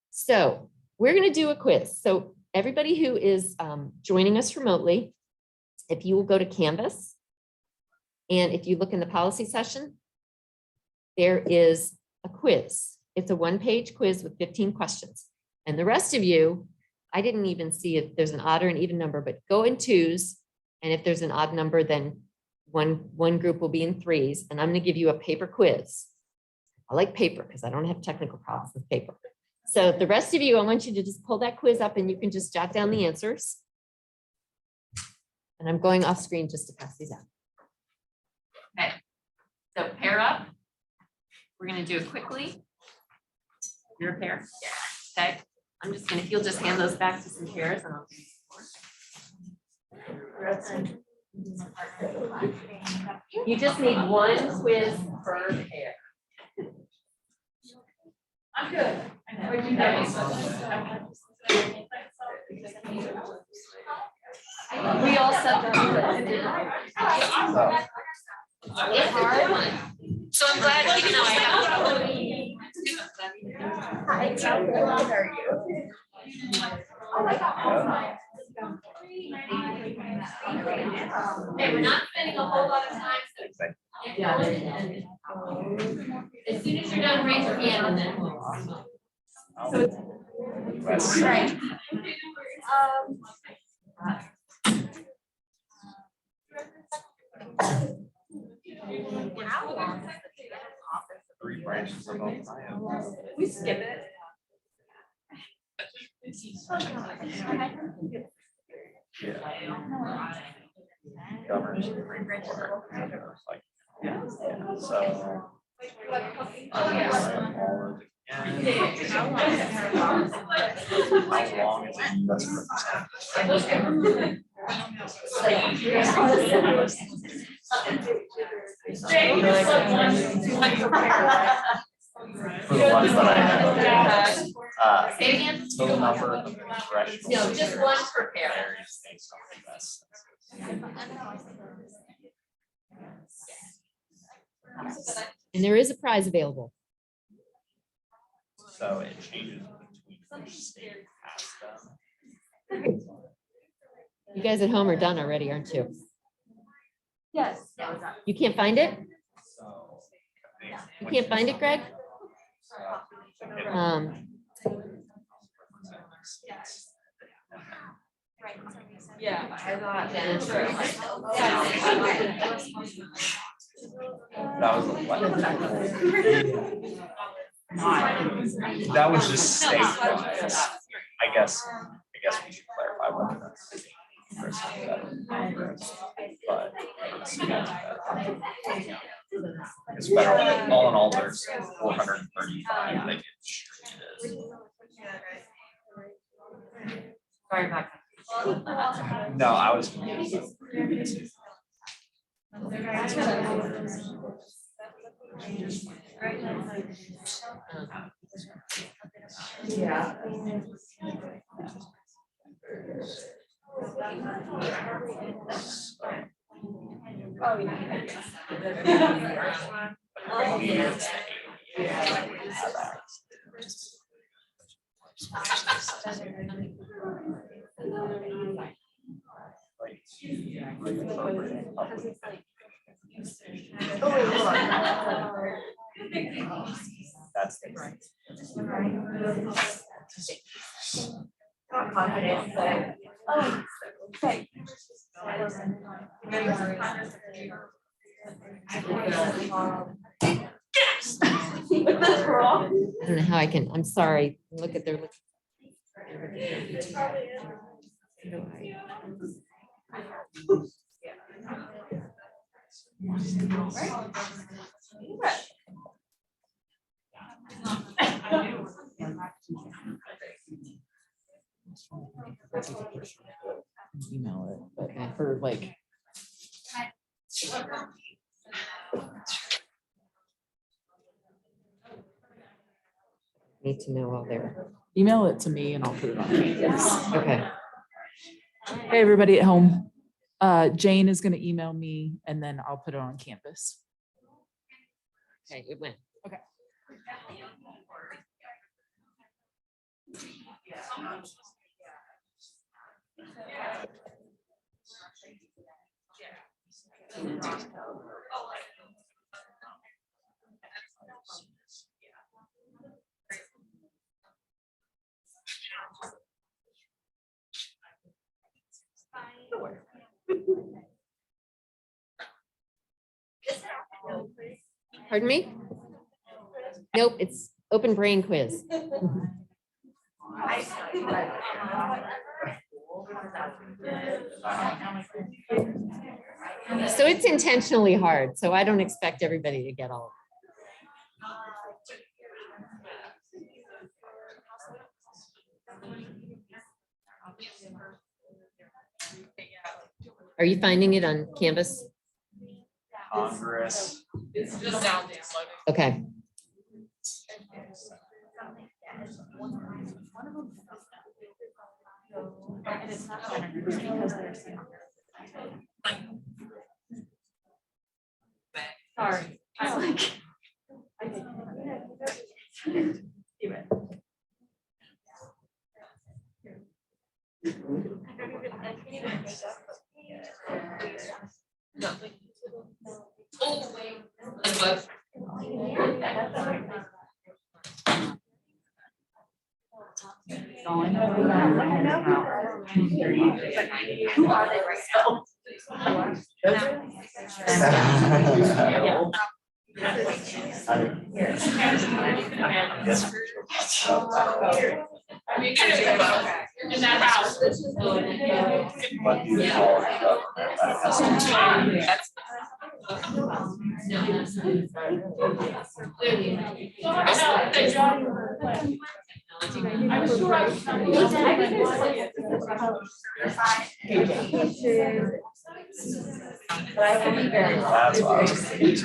So we're going to do a quiz. So everybody who is joining us remotely, if you will go to Canvas, and if you look in the policy session, there is a quiz. It's a one-page quiz with 15 questions. And the rest of you, I didn't even see if there's an odd or an even number, but go in twos. And if there's an odd number, then one group will be in threes. And I'm going to give you a paper quiz. I like paper because I don't have technical problems with paper. So the rest of you, I want you to just pull that quiz up and you can just jot down the answers. And I'm going off screen just to pass these out. Okay, so pair up. We're going to do it quickly. You're a pair? Yeah. Okay, I'm just going to, if you'll just hand those back to some pairs and I'll do You just need one quiz per pair. I'm good. We all set that. It's hard. So I'm glad, you know, I have. Hi, how long are you? Oh my God. Hey, we're not spending a whole lot of time. So as soon as you're done, raise your hand and then we'll. So right. How long is the office? 3 branches of Ohio. We skip it. Governor's Supreme Court. Like, yeah, so. How long is it? For the ones that I have, total number of thresholds. No, just one per pair. Varies based on the best. And there is a prize available. So it changes between which state has them. You guys at home are done already, aren't you? Yes. You can't find it? So You can't find it, Greg? Yeah, I thought. That was that was just state-wise. I guess we should clarify whether that's but it's federal. All in all, there's 435 they get distributed. Sorry about that. No, I was. Yeah. That's the right. I don't know how I can, I'm sorry, look at their. Email it, but for like. Need to know all there. Email it to me and I'll put it on Canvas. Okay. Hey, everybody at home. Jane is going to email me and then I'll put it on Canvas. Okay, it went. Okay. Pardon me? Nope, it's open brain quiz. So it's intentionally hard, so I don't expect everybody to get all of it. Are you finding it on Canvas? Congress. It's just down there. Okay. Sorry. I like. Oh, wait. Who are they right now? In that house. I was sure I was coming. But I can be very. That's why I was thinking.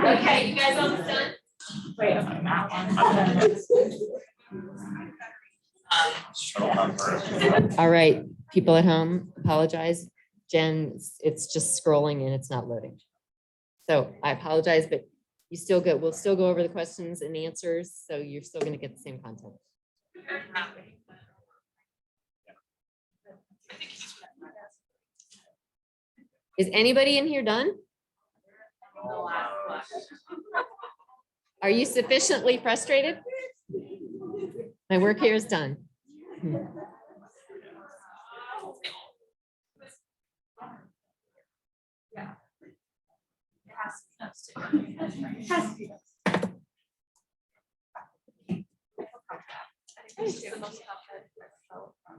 Okay, you guys almost done? Wait, All right, people at home, apologize. Jen, it's just scrolling and it's not loading. So I apologize, but you still go, we'll still go over the questions and answers. So you're still going to get the same content. Is anybody in here done? Are you sufficiently frustrated? My work here is done.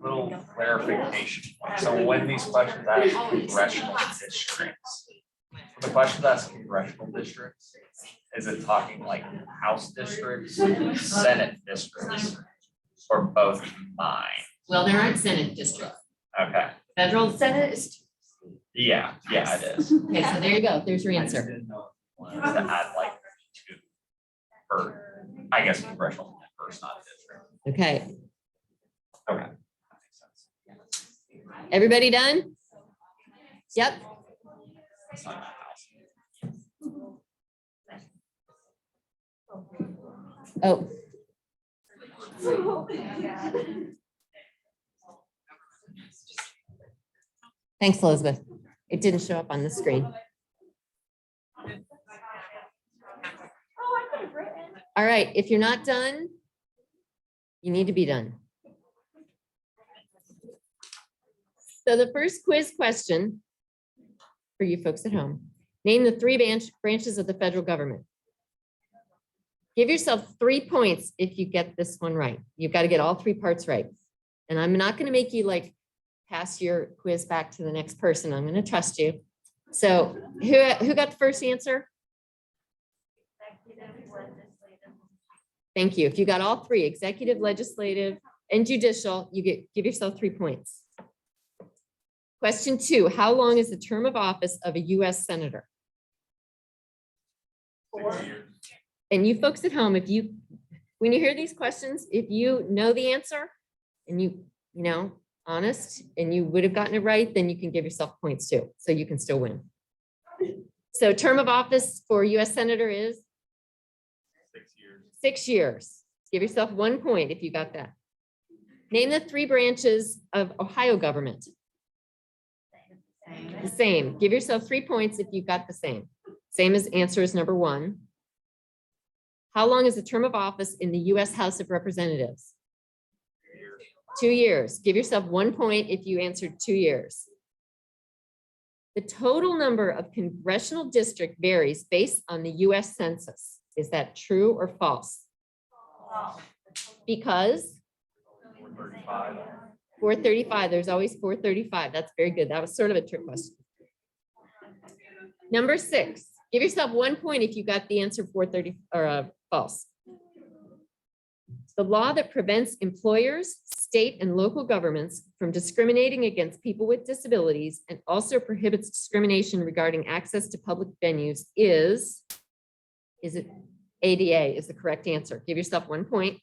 Little clarification. So when these questions ask congressional districts, when the questions ask congressional districts, is it talking like House districts, Senate districts, or both combined? Well, there aren't Senate districts. Okay. Federal Senate is. Yeah, it is. Okay, so there you go. There's your answer. To add like two, or I guess congressional, first not district. Okay. Okay. Everybody done? Yep. Oh. Thanks, Elizabeth. It didn't show up on the screen. All right, if you're not done, you need to be done. So the first quiz question for you folks at home, name the three branches of the federal government. Give yourself 3 points if you get this one right. You've got to get all 3 parts right. And I'm not going to make you like pass your quiz back to the next person. I'm going to trust you. So who got the first answer? Thank you. If you got all 3, executive, legislative, and judicial, you give yourself 3 points. Question 2, how long is the term of office of a US senator? 4. And you folks at home, when you hear these questions, if you know the answer and you know, honest, and you would have gotten it right, then you can give yourself points too, so you can still win. So term of office for US senator is 6 years. 6 years. Give yourself 1 point if you got that. Name the 3 branches of Ohio government. The same. Give yourself 3 points if you got the same. Same as answer is number 1. How long is the term of office in the US House of Representatives? 2 years. Give yourself 1 point if you answered 2 years. The total number of congressional district varies based on the US Census. Is that true or false? Because 435, there's always 435. That's very good. That was sort of a trick question. Number 6, give yourself 1 point if you got the answer 430 or false. The law that prevents employers, state and local governments from discriminating against people with disabilities and also prohibits discrimination regarding access to public venues is it ADA is the correct answer. Give yourself 1 point.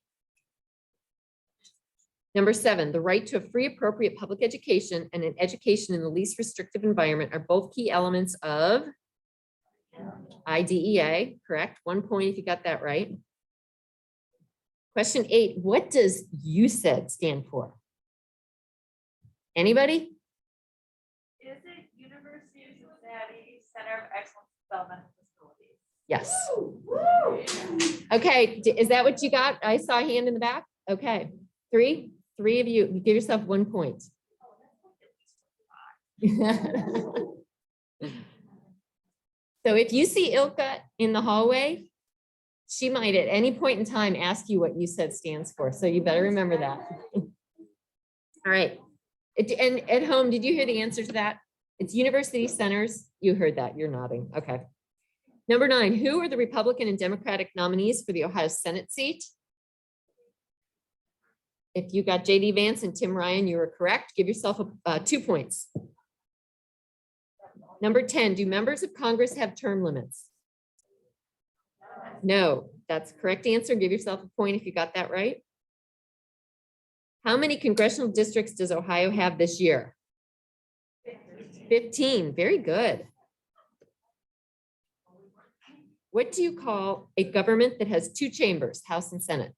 Number 7, the right to a free, appropriate public education and an education in the least restrictive environment are both key elements of IDEA, correct? 1 point if you got that right. Question 8, what does USAID stand for? Anybody? Is it University of Cincinnati Center of Excellence Development Facilities? Yes. Okay, is that what you got? I saw a hand in the back. Okay, 3 of you give yourself 1 point. So if you see Ilka in the hallway, she might at any point in time ask you what USAID stands for. So you better remember that. All right. And at home, did you hear the answer to that? It's university centers. You heard that. You're nodding. Okay. Number 9, who are the Republican and Democratic nominees for the Ohio Senate seat? If you got JD Vance and Tim Ryan, you were correct. Give yourself 2 points. Number 10, do members of Congress have term limits? No, that's the correct answer. Give yourself a point if you got that right. How many congressional districts does Ohio have this year? 15, very good. What do you call a government that has 2 chambers, House and Senate?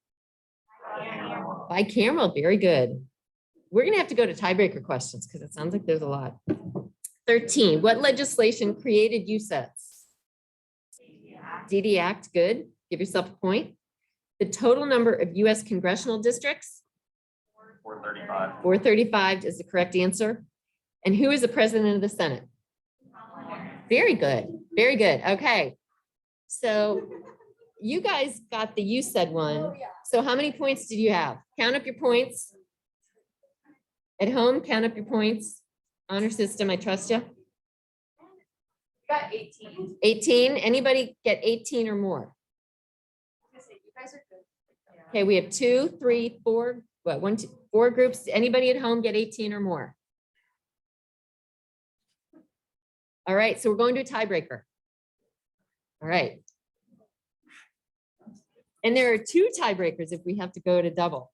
Bicameral, very good. We're gonna have to go to tiebreaker questions because it sounds like there's a lot. 13, what legislation created USETs? DD Act, good. Give yourself a point. The total number of US congressional districts? 435. 435 is the correct answer. And who is the president of the Senate? Very good, very good. Okay, so you guys got the USAID one. So how many points did you have? Count up your points. At home, count up your points. Honor system, I trust you. Got 18. 18, anybody get 18 or more? You guys are good. Okay, we have 2, 3, 4, what, 1, 2, 4 groups. Anybody at home get 18 or more? All right, so we're going to a tiebreaker. All right. And there are 2 tiebreakers if we have to go to double.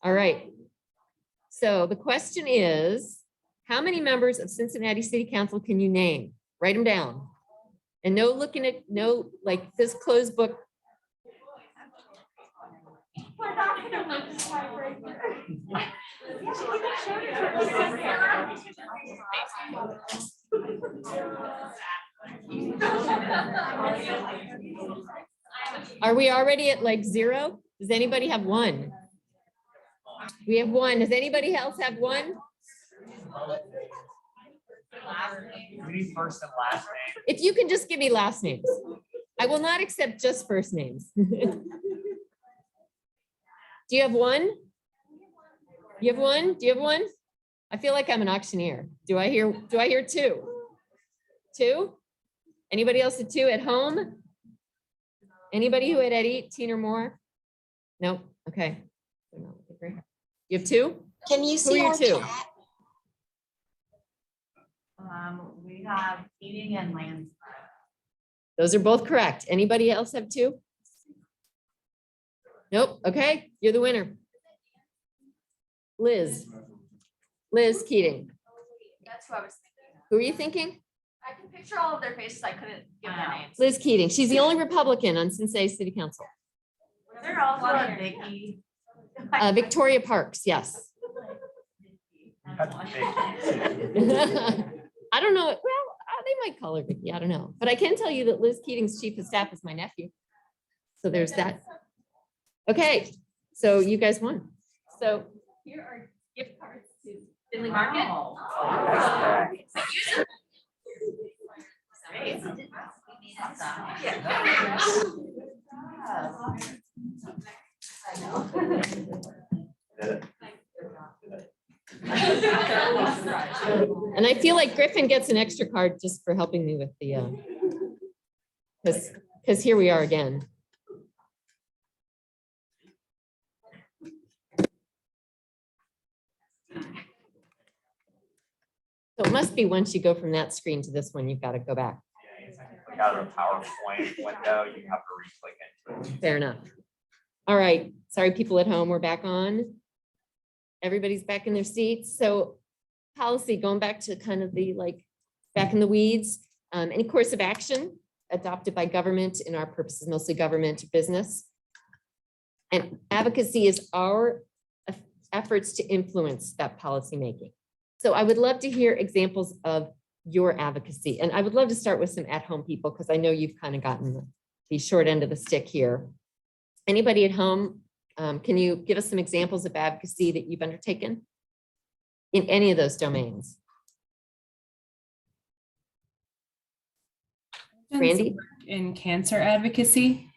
All right. So the question is, how many members of Cincinnati City Council can you name? Write them down. And no looking at, no, like this closed book. We're not gonna look this way right Are we already at like 0? Does anybody have 1? We have 1. Does anybody else have 1? We need first and last name. If you can just give me last names. I will not accept just first names. Do you have 1? You have 1? Do you have 1? I feel like I'm an auctioneer. Do I hear 2? 2? Anybody else at 2 at home? Anybody who had 18 or more? No. Okay. You have 2? Can you Who see are our your 2? chat? We have heating and land. Those are both correct. Anybody else have 2? Nope. Okay, you're the winner. Liz Keating. That's who I was thinking. Who are you thinking? I can picture all of their faces. I couldn't give their names. Liz Keating. She's the only Republican on Cincinnati City Council. They're all a Vicky. Victoria Parks, yes. I don't know. Well, they might call her Vicky. I don't know. But I can tell you that Liz Keating's chief of staff is my nephew. So there's that. Okay, so you guys won. So here are gift cards to Finley Market. And I feel like Griffin gets an extra card just for helping me with the, because here we are again. So it must be once you go from that screen to this one, you've got to go back. Yeah, you click out of the PowerPoint window, you have to re-click into it. Fair enough. All right. Sorry, people at home, we're back on. Everybody's back in their seats. So policy, going back to kind of the like back in the weeds, any course of action adopted by government in our purposes, mostly government business. And advocacy is our efforts to influence that policy making. So I would love to hear examples of your advocacy. And I would love to start with some at-home people because I know you've kind of gotten the short end of the stick here. Anybody at home, can you give us some examples of advocacy that you've undertaken in any of those domains? Randy? In cancer advocacy.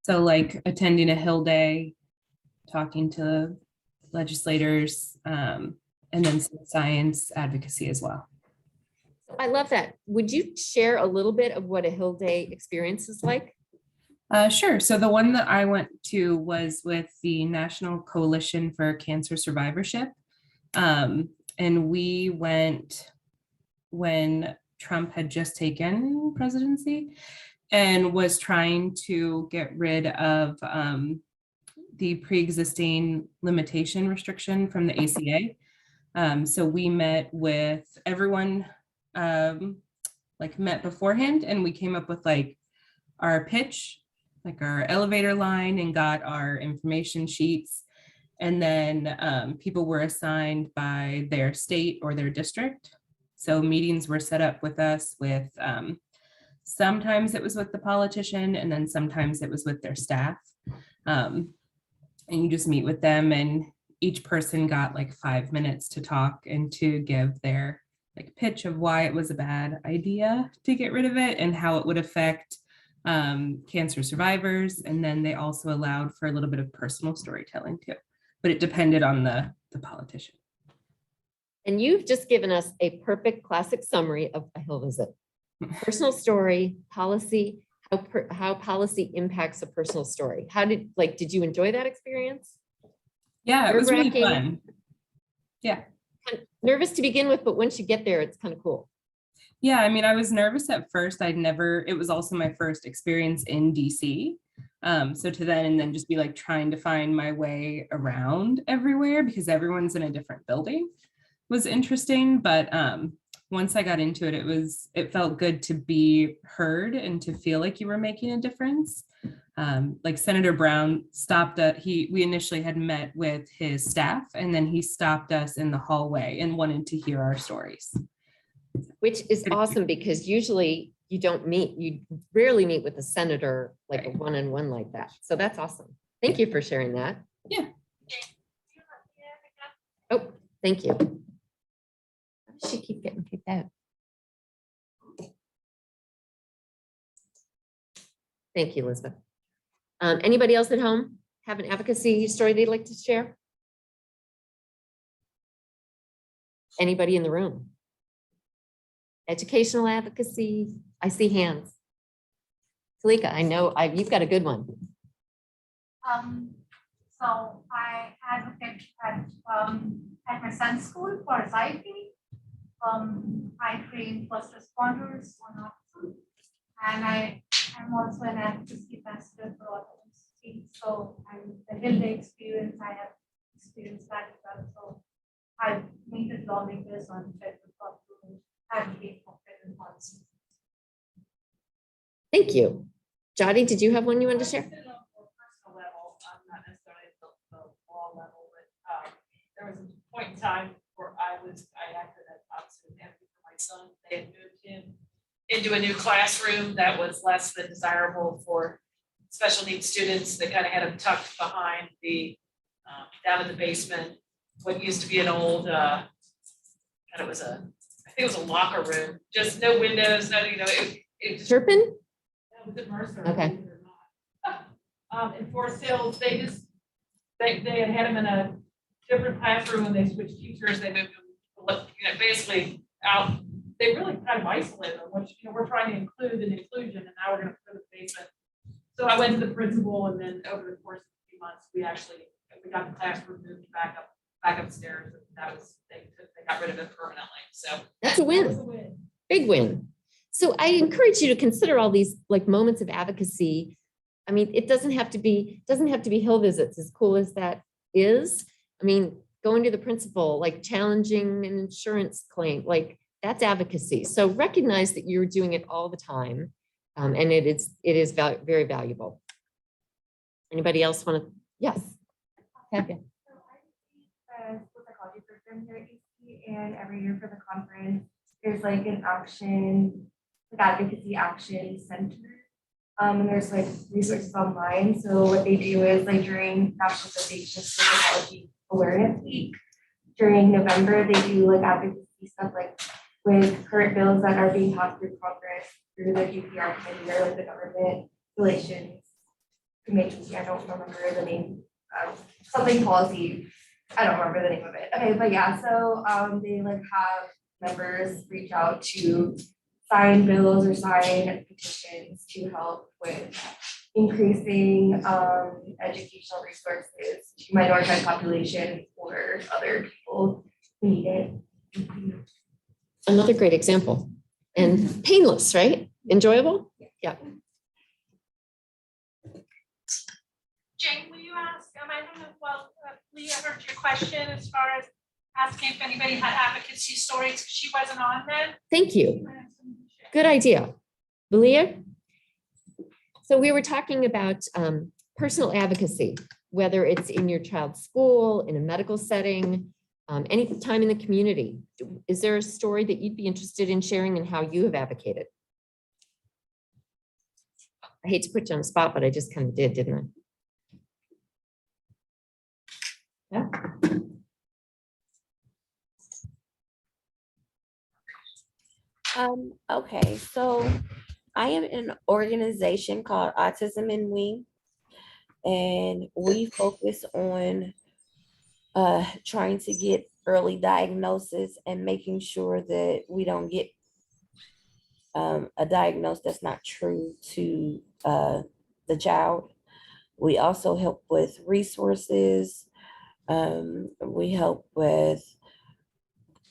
So like attending a Hill Day, talking to legislators, and then some science advocacy as well. I love that. Would you share a little bit of what a Hill Day experience is like? Sure. So the one that I went to was with the National Coalition for Cancer Survivorship. And we went when Trump had just taken presidency and was trying to get rid of the pre-existing limitation restriction from the ACA. So we met with everyone, like met beforehand, and we came up with like our pitch, like our elevator line, and got our information sheets. And then people were assigned by their state or their district. So meetings were set up with us with, sometimes it was with the politician, and then sometimes it was with their staff. And you just meet with them, and each person got like 5 minutes to talk and to give their like pitch of why it was a bad idea to get rid of it and how it would affect cancer survivors. And then they also allowed for a little bit of personal storytelling too, but it depended on the politician. And you've just given us a perfect classic summary of a Hill visit. Personal story, policy, how policy impacts a personal story. Did you enjoy that experience? Yeah, it was really fun. Yeah. Nervous to begin with, but once you get there, it's kind of cool. Yeah, I mean, I was nervous at first. It was also my first experience in DC. So to then, and then just be like trying to find my way around everywhere because everyone's in a different building was interesting. But once I got into it, it felt good to be heard and to feel like you were making a difference. Like Senator Brown stopped we initially had met with his staff, and then he stopped us in the hallway and wanted to hear our stories. Which is awesome because usually you rarely meet with a senator like a one-on-one like that. So that's awesome. Thank you for sharing that. Yeah. Oh, thank you. How does she keep getting kicked out? Thank you, Elizabeth. Anybody else at home have an advocacy story they'd like to share? Anybody in the room? Educational advocacy, I see hands. Talika, I know you've got a good one. So I advocate at my son's school for psychiatry. I train first responders on autism, and I'm also an advocacy ambassador for autism. So the Hilda experience, I have experienced that as well. So I've meted lawmakers on federal court to advocate for federal policy. Thank you. Jody, did you have one you wanted to share? Personal level, not necessarily the law level, but there was a point in time where I acted as opposite advocate for my son. They had moved him into a new classroom that was less than desirable for special needs students. They kind of had him tucked behind the down in the basement, what used to be an old I think it was a locker room, just no windows, no, it just Turpin? was at Mercer. Okay. believe it or not. In Forest Hills, they had him in a different classroom when they switched teachers. They moved him, basically out. They really kind of isolated them, which we're trying to include in inclusion, and now we're going to put in the basement. So I went to the principal, and then over the course of a few months, we got the classroom moved back upstairs. And that was they got rid of it permanently. So That's a win. That was a win. Big win. So I encourage you to consider all these like moments of advocacy. I mean, it doesn't have to be Hill visits, as cool as that is. I mean, going to the principal, like challenging an insurance claim, like that's advocacy. So recognize that you're doing it all the time. And it is very valuable. Anybody else want to? Yes. Okay. School psychology program here at UC, and every year for the conference, there's like an action, like advocacy action center. And there's like resources online. So what they do is like during National Association of School Psychology Awareness Week, during November, they do like advocacy stuff like with current bills that are being passed through Congress, through the GPR committee or like the government relations committee. I don't remember the name of something policy. I don't remember the name of it. Okay, but yeah, so they like have members reach out to sign bills or sign petitions to help with increasing educational resources to minoritized populations or other people who need it. Another great example. And painless, right? Enjoyable? Yeah. Jane, will you ask, I don't know, Leah heard your question as far as asking if anybody had advocacy stories, because she wasn't on then. Thank you. Good idea. Leah? So we were talking about personal advocacy, whether it's in your child's school, in a medical setting, any time in the community. Is there a story that you'd be interested in sharing and how you have advocated? I hate to put you on the spot, but I just kind of did, didn't I? Yeah. Okay, so I am in an organization called Autism and We, and we focus on trying to get early diagnosis and making sure that we don't get a diagnosis that's not true to the child. We also help with resources. We help with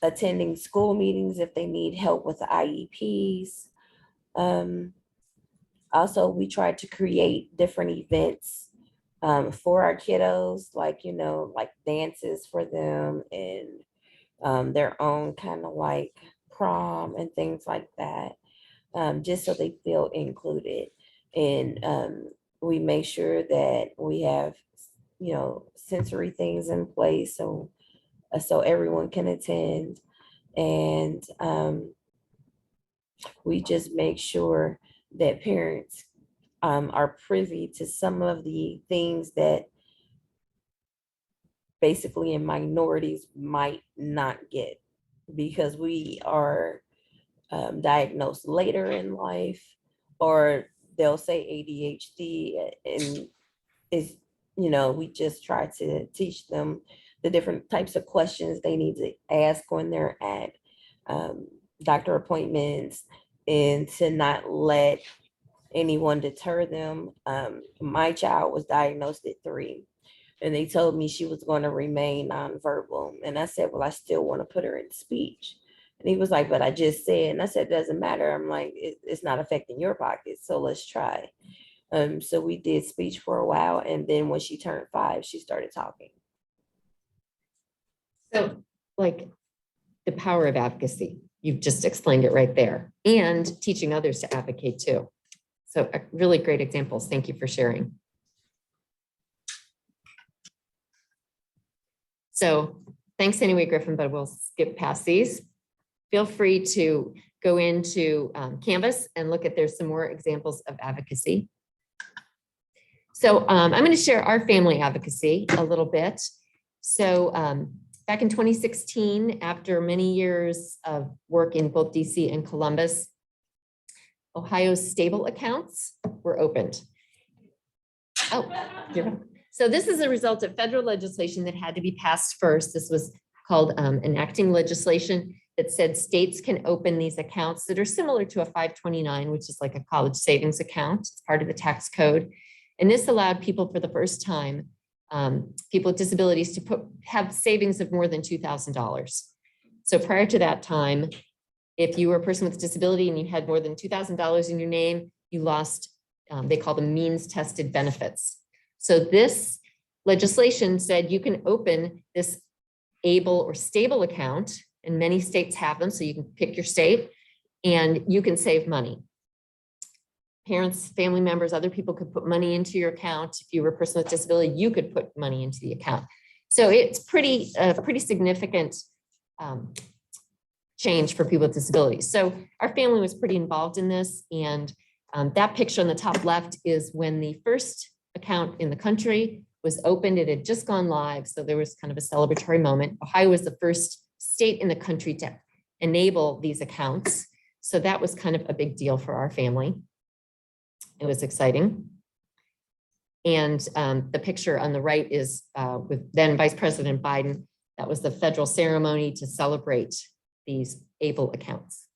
attending school meetings if they need help with the IEPs. Also, we try to create different events for our kiddos, like, you know, like dances for them and their own kind of like prom and things like that, just so they feel included. And we make sure that we have, you know, sensory things in place so everyone can attend. And we just make sure that parents are privy to some of the things that basically in minorities might not get, because we are diagnosed later in life, or they'll say ADHD, and is, you know, we just try to teach them the different types of questions they need to ask when they're at doctor appointments, and to not let anyone deter them. My child was diagnosed at 3, and they told me she was going to remain nonverbal. And I said, well, I still want to put her in speech. And he was like, but I just said, and I said, doesn't matter. I'm like, it's not affecting your pocket, so let's try. So we did speech for a while, and then when she turned 5, she started talking. So like the power of advocacy, you've just explained it right there, and teaching others to advocate too. So really great examples. Thank you for sharing. So thanks anyway, Griffin, but we'll skip past these. Feel free to go into Canvas and look at, there's some more examples of advocacy. So I'm going to share our family advocacy a little bit. So back in 2016, after many years of work in both DC and Columbus, Ohio's stable accounts were opened. Oh, so this is a result of federal legislation that had to be passed first. This was called enacting legislation that said states can open these accounts that are similar to a 529, which is like a college savings account. It's part of the tax code. And this allowed people for the first time, people with disabilities, to have savings of more than $2,000. So prior to that time, if you were a person with a disability and you had more than $2,000 in your name, you lost, they call them means tested benefits. So this legislation said you can open this able or stable account, and many states have them, so you can pick your state and you can save money. Parents, family members, other people could put money into your account. If you were a person with disability, you could put money into the account. So it's pretty significant change for people with disabilities. So our family was pretty involved in this, and that picture on the top left is when the first account in the country was opened. It had just gone live, so there was kind of a celebratory moment. Ohio was the first state in the country to enable these accounts, so that was kind of a big deal for our family. It was exciting. And the picture on the right is with then Vice President Biden. That was the federal ceremony to celebrate these able accounts.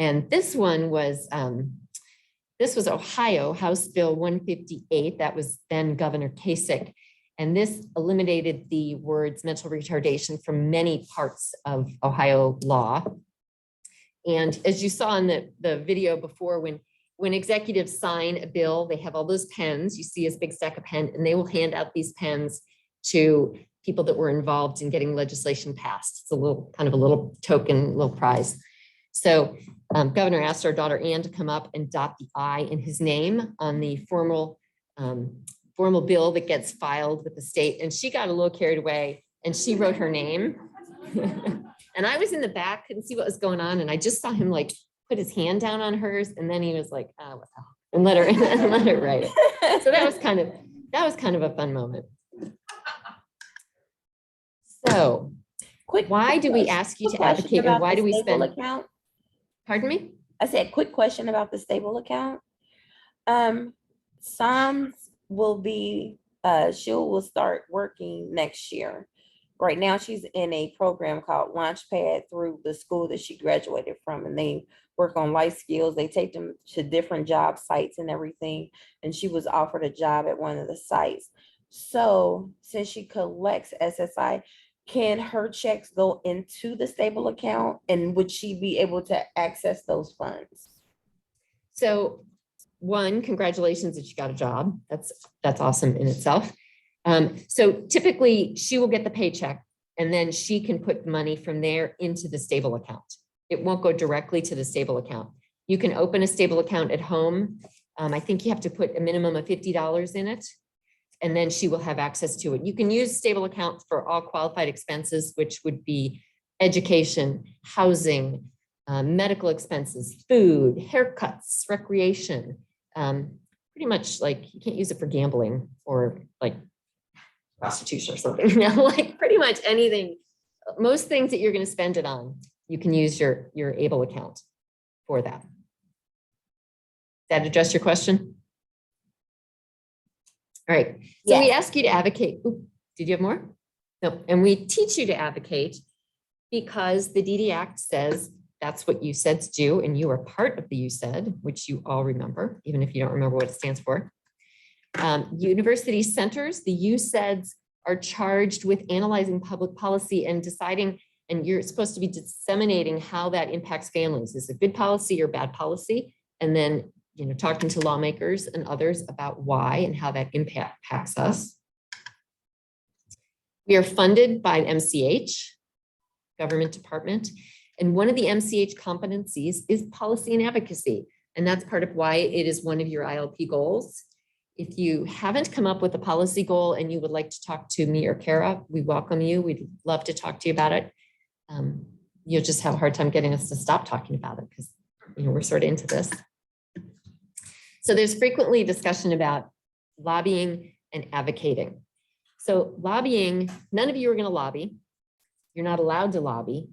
And this one was, this was Ohio, House Bill 158. That was then Governor Kasich. And this eliminated the words mental retardation from many parts of Ohio law. And as you saw in the video before, when executives sign a bill, they have all those pens. You see this big stack of pen, and they will hand out these pens to people that were involved in getting legislation passed. It's a little kind of a little token, little prize. So Governor asked our daughter Ann to come up and dot the I in his name on the formal bill that gets filed with the state. And she got a little carried away and she wrote her name. And I was in the back, couldn't see what was going on. And I just saw him like put his hand down on hers. And then he was like, oh, what the hell? And let her write it. So that was kind of a fun moment. So why do we ask you to advocate, and why do we spend? Account? Pardon me? I said, quick question about the stable account. Some will be, she will start working next year. Right now, she's in a program called Launchpad through the school that she graduated from, and they work on life skills. They take them to different job sites and everything, and she was offered a job at one of the sites. So since she collects SSI, can her checks go into the stable account, and would she be able to access those funds? So one, congratulations that you got a job. That's awesome in itself. So typically she will get the paycheck and then she can put money from there into the stable account. It won't go directly to the stable account. You can open a stable account at home. I think you have to put a minimum of $50 in it, and then she will have access to it. You can use stable account for all qualified expenses, which would be education, housing, medical expenses, food, haircuts, recreation. Pretty much like you can't use it for gambling or like prostitution or something, you know, like pretty much anything, most things that you're going to spend it on, you can use your ABLE account for that. Does that address your question? All right. So we ask you to advocate. Ooh, did you have more? No. And we teach you to advocate because the DD Act says that's what USEDs do, and you are part of the USED, which you all remember, even if you don't remember what it stands for. University centers, the USEDs are charged with analyzing public policy and deciding, and you're supposed to be disseminating how that impacts families. Is it good policy or bad policy? And then, you know, talking to lawmakers and others about why and how that impacts us. We are funded by an MCH, government department. And one of the MCH competencies is policy and advocacy. And that's part of why it is one of your ILP goals. If you haven't come up with a policy goal and you would like to talk to me or Kara, we welcome you. We'd love to talk to you about it. You'll just have a hard time getting us to stop talking about it because, you know, we're sort of into this. So there's frequently discussion about lobbying and advocating. So lobbying, none of you are going to lobby. You're not allowed to lobby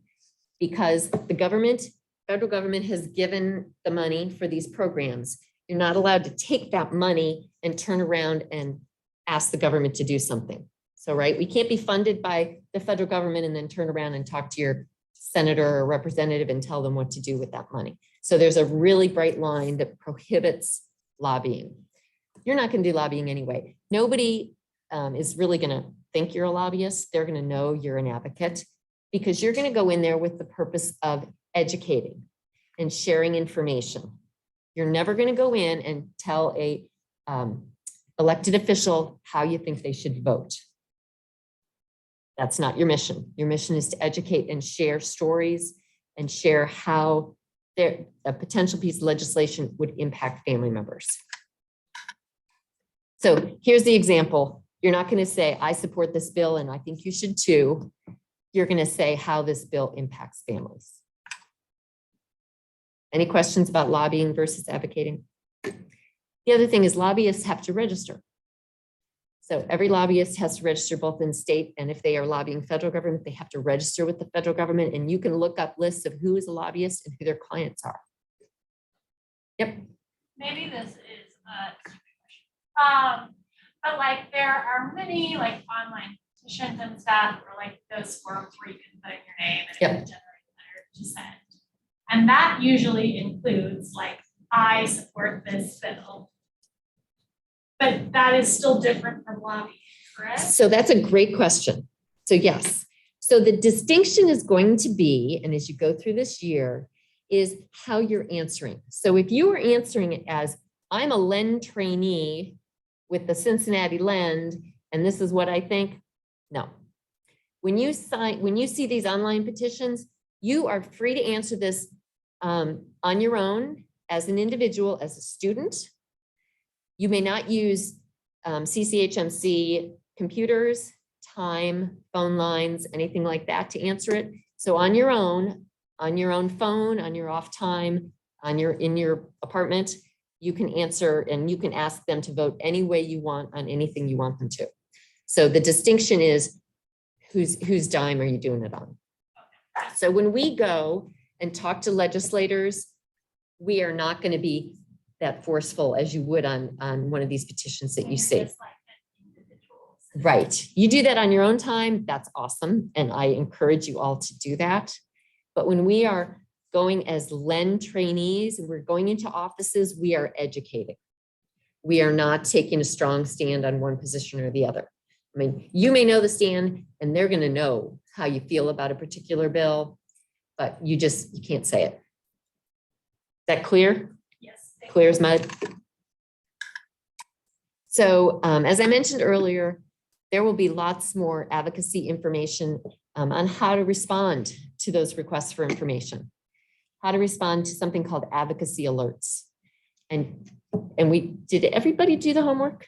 because the government, federal government has given the money for these programs. You're not allowed to take that money and turn around and ask the government to do something. So, right, we can't be funded by the federal government and then turn around and talk to your senator or representative and tell them what to do with that money. So there's a really bright line that prohibits lobbying. You're not going to do lobbying anyway. Nobody is really going to think you're a lobbyist. They're going to know you're an advocate because you're going to go in there with the purpose of educating and sharing information. You're never going to go in and tell a elected official how you think they should vote. That's not your mission. Your mission is to educate and share stories and share how a potential piece of legislation would impact family members. So here's the example. You're not going to say, I support this bill and I think you should too. You're going to say how this bill impacts families. Any questions about lobbying versus advocating? The other thing is lobbyists have to register. So every lobbyist has to register both in state, and if they are lobbying federal government, they have to register with the federal government, and you can look up lists of who is a lobbyist and who their clients are. Yep. Maybe this is but like there are many like online petitions and stuff, or like those forms where you can put in your name and it can generate a letter to send. And that usually includes like, I support this bill. But that is still different from lobbying, correct? So that's a great question. So yes. So the distinction is going to be, and as you go through this year, is how you're answering. So if you are answering it as, I'm a Lend trainee with the Cincinnati Lend, and this is what I think, no. When you see these online petitions, you are free to answer this on your own as an individual, as a student. You may not use CCHMC computers, time, phone lines, anything like that to answer it. So on your own phone, on your off time, in your apartment, you can answer and you can ask them to vote any way you want on anything you want them to. So the distinction is whose dime are you doing it on? So when we go and talk to legislators, we are not going to be that forceful as you would on one of these petitions that you see. Right. You do that on your own time. That's awesome. And I encourage you all to do that. But when we are going as Lend trainees and we're going into offices, we are educating. We are not taking a strong stand on one position or the other. I mean, you may know the stand and they're going to know how you feel about a particular bill, but you can't say it. Is that clear? Yes. Clear as mud. So as I mentioned earlier, there will be lots more advocacy information on how to respond to those requests for information, how to respond to something called advocacy alerts. And did everybody do the homework?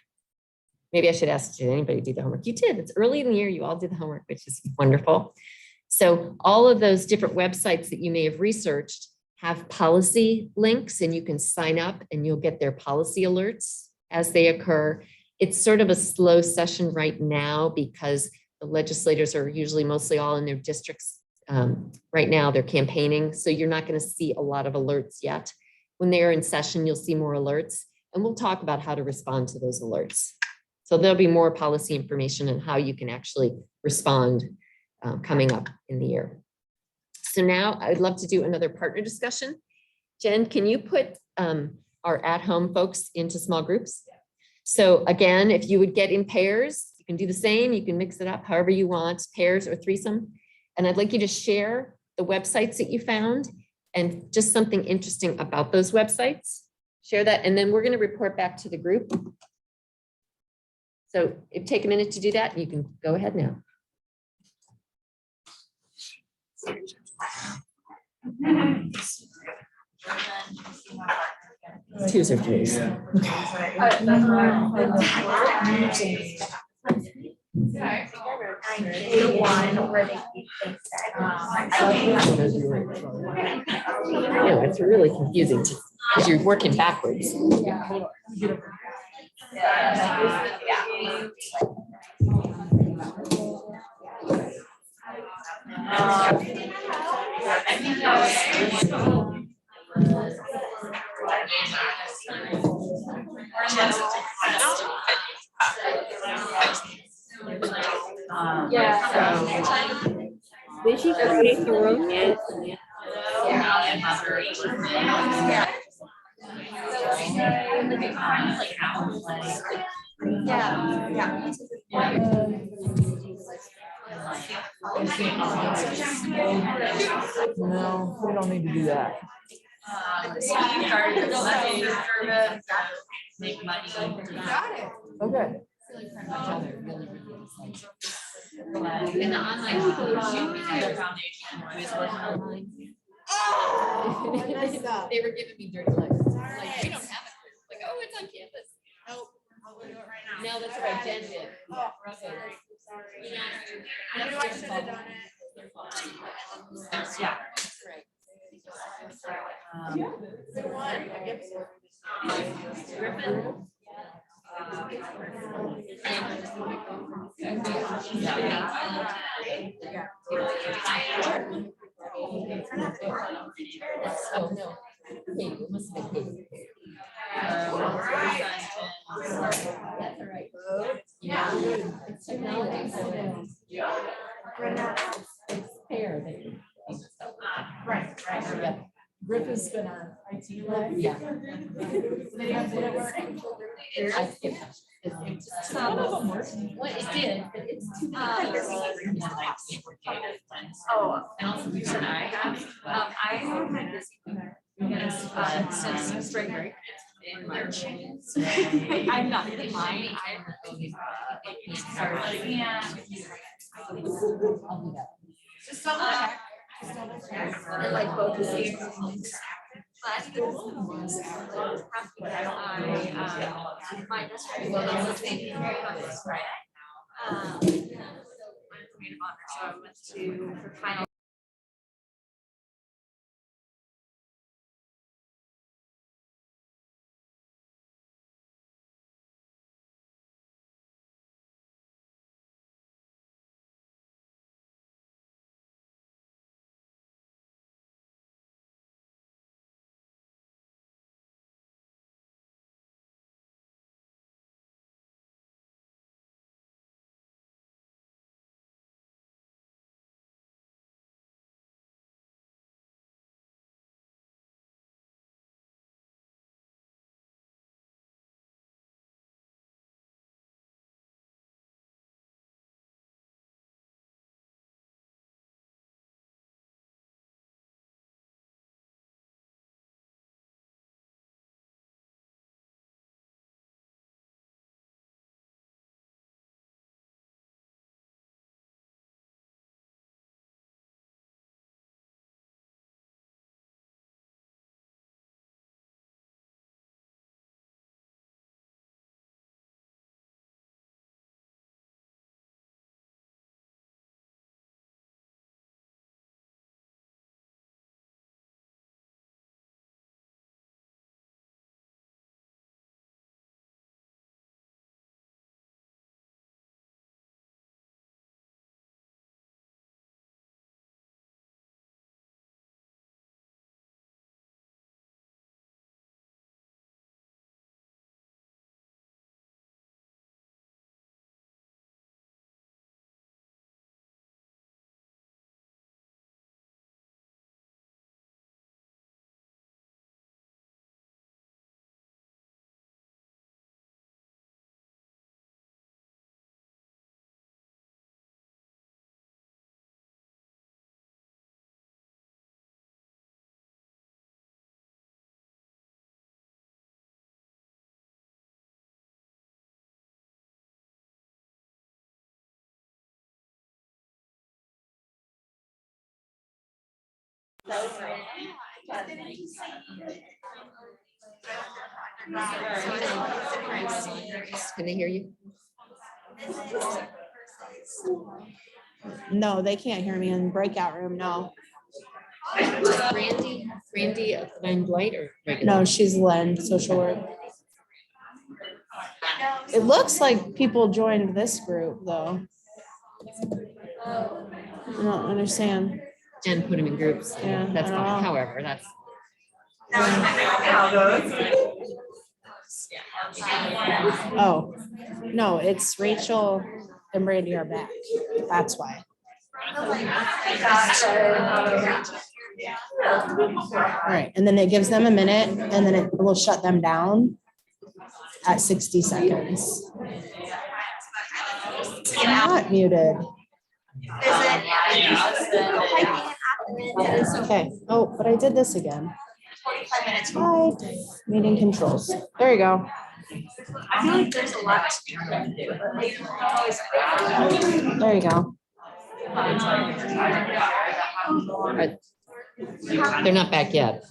Maybe I should ask, did anybody do the homework? You did. It's early in the year. You all did the homework, which is wonderful. So all of those different websites that you may have researched have policy links, and you can sign up and you'll get their policy alerts as they occur. It's sort of a slow session right now because the legislators are usually mostly all in their districts. Right now they're campaigning, so you're not going to see a lot of alerts yet. When they're in session, you'll see more alerts, and we'll talk about how to respond to those alerts. So there'll be more policy information on how you can actually respond coming up in the year. So now I'd love to do another partner discussion. Jen, can you put our at-home folks into small groups? So again, if you would get in pairs, you can do the same. You can mix it up however you want, pairs or threesome. And I'd like you to share the websites that you found and just something interesting about those websites. Share that, and then we're going to report back to the group. So take a minute to do that, and you can go ahead now. Twos or threes. No, it's really confusing because you're working backwards. Did she create the room yet? No, we don't need to do that. Okay. In the online foundation. They were giving me dirty looks. Like, we don't have it. Like, oh, it's on campus. Nope. No, that's right, Jen did. Oh, sorry. I knew I should have done it. Yeah. Good one. Griffin. Oh, no. Hey, it must have been Kate. That's all right. Yeah. It's technology, so it's fair that you. Right. Yeah. Griffith's been our IT guy. Yeah. I skipped. None of them work. Well, it did, but it's too many. Oh, and also you and I have, I have been busy since spring break in March. I'm not really mine. Just double check. And like both of these. My district was taking care of this Friday. I'm maid of honor, so I went to for final. Can they hear you? No, they can't hear me in breakout room, no. Brandy, Len Dwight or regular? No, she's Len, social work. It looks like people joined this group, though. I don't understand. And put them in groups. Yeah, That's I don't fine. know. However, that's. Oh, no, it's Rachel and Brandy are back. That's why. All right, and then it gives them a minute and then it will shut them down at 60 seconds. I'm not muted. Okay. Oh, but I did this again. Hide meeting controls. There you go. I feel like there's a lot to do. There you go. They're not back yet.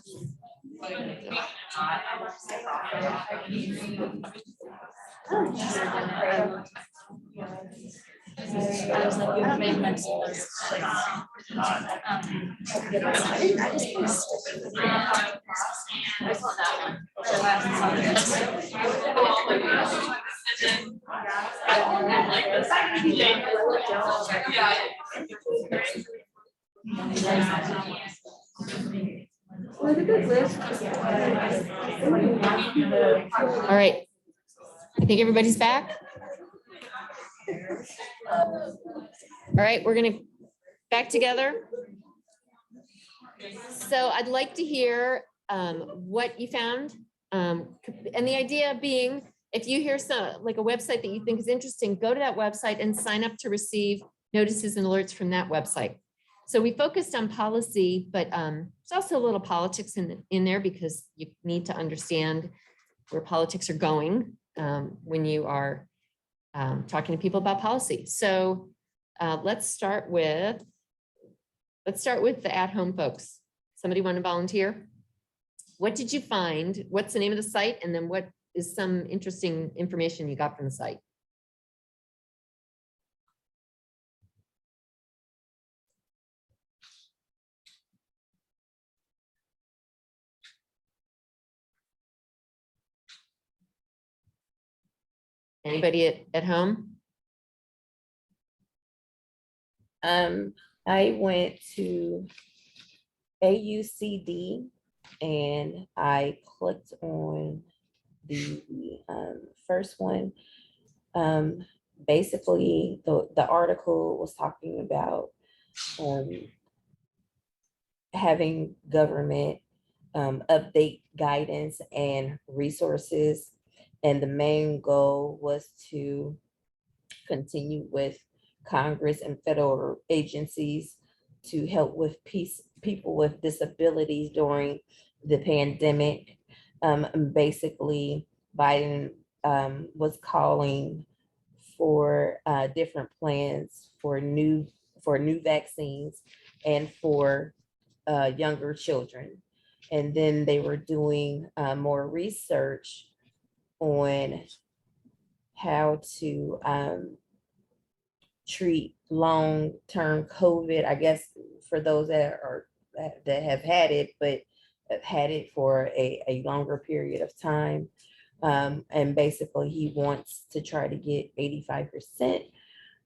All right. I think everybody's back. All right, we're gonna back together. So I'd like to hear what you found. And the idea being, if you hear some, like a website that you think is interesting, go to that website and sign up to receive notices and alerts from that website. So we focused on policy, but there's also a little politics in there because you need to understand where politics are going when you are talking to people about policy. So let's start with the at-home folks. Somebody want to volunteer? What did you find? What's the name of the site? And then what is some interesting information you got from the site? Anybody at home? I went to AUCD and I clicked on the first one. Basically, the article was talking about having government update guidance and resources. And the main goal was to continue with Congress and federal agencies to help with people with disabilities during the pandemic. Basically, Biden was calling for different plans for new vaccines and for younger children. And then they were doing more research on how to treat long-term COVID, I guess, for those that have had it, but have had it for a longer period of time. And basically he wants to try to get 85%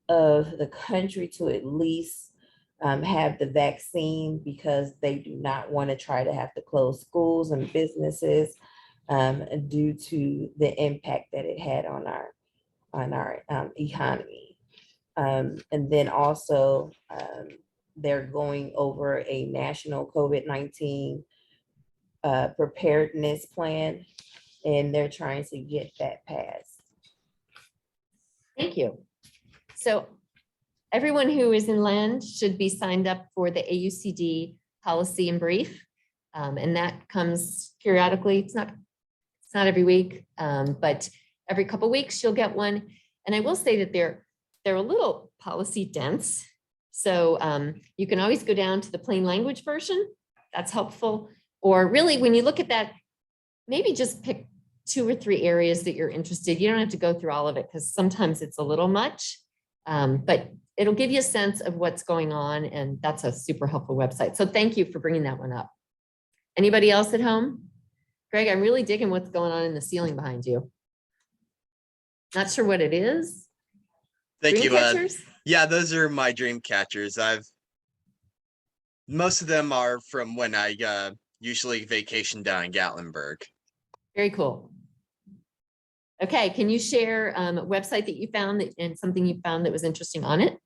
of the country to at least have the vaccine, because they do not want to try to have to close schools and businesses due to the impact that it had on our economy. And then also they're going over a national COVID-19 preparedness plan, and they're trying to get that passed. Thank you. So everyone who is in land should be signed up for the AUCD policy and brief. And that comes periodically. It's not every week, but every couple of weeks you'll get one. And I will say that they're a little policy dense. So you can always go down to the plain language version that's helpful. Or really, when you look at that, maybe just pick 2 or 3 areas that you're interested. You don't have to go through all of it because sometimes it's a little much, but it'll give you a sense of what's going on. And that's a super helpful website. So thank you for bringing that one up. Anybody else at home? Greg, I'm really digging what's going on in the ceiling behind you. Not sure what it is. Thank you. Dreamcatchers? Yeah, those are my dream catchers. Most of them are from when I usually vacation down in Gatlinburg. Very cool. Okay, can you share a website that you found and something you found that was interesting on it?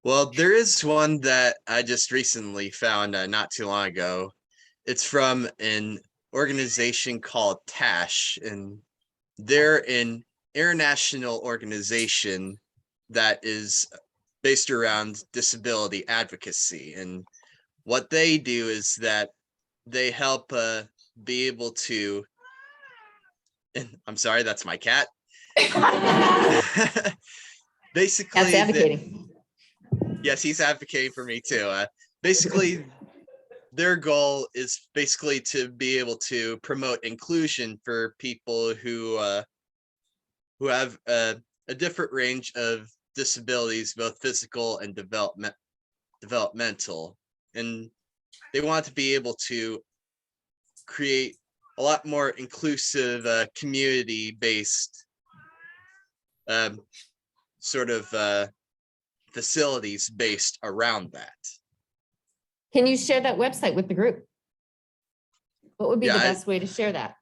Well, there is one that I just recently found not too long ago. It's from an organization called TASH, and they're an international organization that is based around disability advocacy. And what they do is that they help be able to, and I'm sorry, that's my cat. Basically, that's advocating. Yes, he's advocating for me too. Basically, their goal is basically to be able to promote inclusion for people who have a different range of disabilities, both physical and developmental, and they want to be able to create a lot more inclusive, community-based sort of facilities based around that. Can you share that website with the group? What would be the Yeah, best way to share that?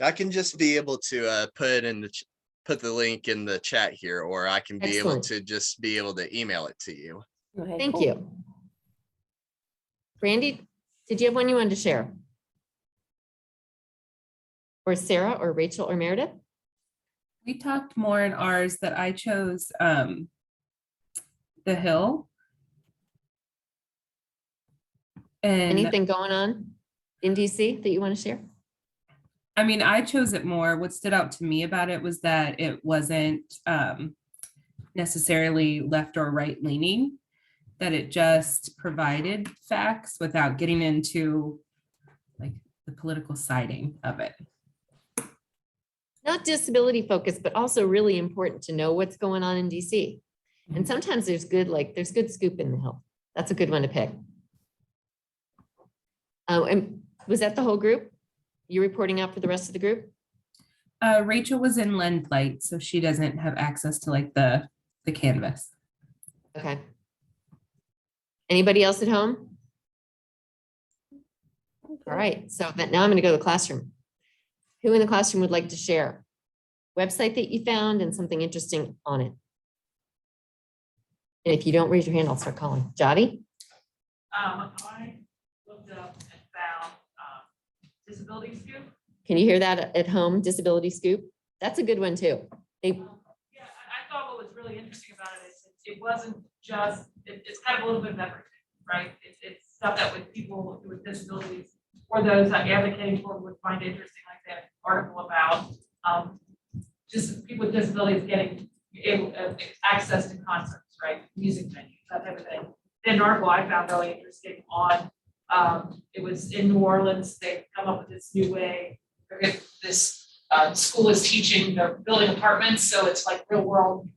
I can just be able to put the link in the chat here, or I can be able Excellent. to just be able to email it to you. Okay, Thank cool. you. Brandy, did you have one you wanted to share? Or Sarah or Rachel or Meredith? We talked more in ours that I chose The Hill. And Anything going on in DC that you want to share? I mean, I chose it more. What stood out to me about it was that it wasn't necessarily left or right leaning, that it just provided facts without getting into like the political siding of it. Not disability focused, but also really important to know what's going on in DC. And sometimes there's good scoop in the Hill. That's a good one to pick. And was that the whole group? You reporting out for the rest of the group? Rachel was in Lendlight, so she doesn't have access to like the canvas. Okay. Anybody else at home? All right, so now I'm going to go to the classroom. Who in the classroom would like to share? Website that you found and something interesting on it. And if you don't raise your hand, I'll start calling. Jody? I looked up and found Disability Scoop. Can you hear that at home? Disability Scoop? That's a good one too. Yeah, I thought what was really interesting about it is it wasn't just, it's kind of a little bit of everything, right? It's stuff that with people with disabilities or those that advocating for would find interesting, like that article about just people with disabilities getting access to concerts, right? Music venues, that type of thing. Then an article I found really interesting on, it was in New Orleans, they've come up with this new way. This school is teaching, they're building apartments, so it's like real world,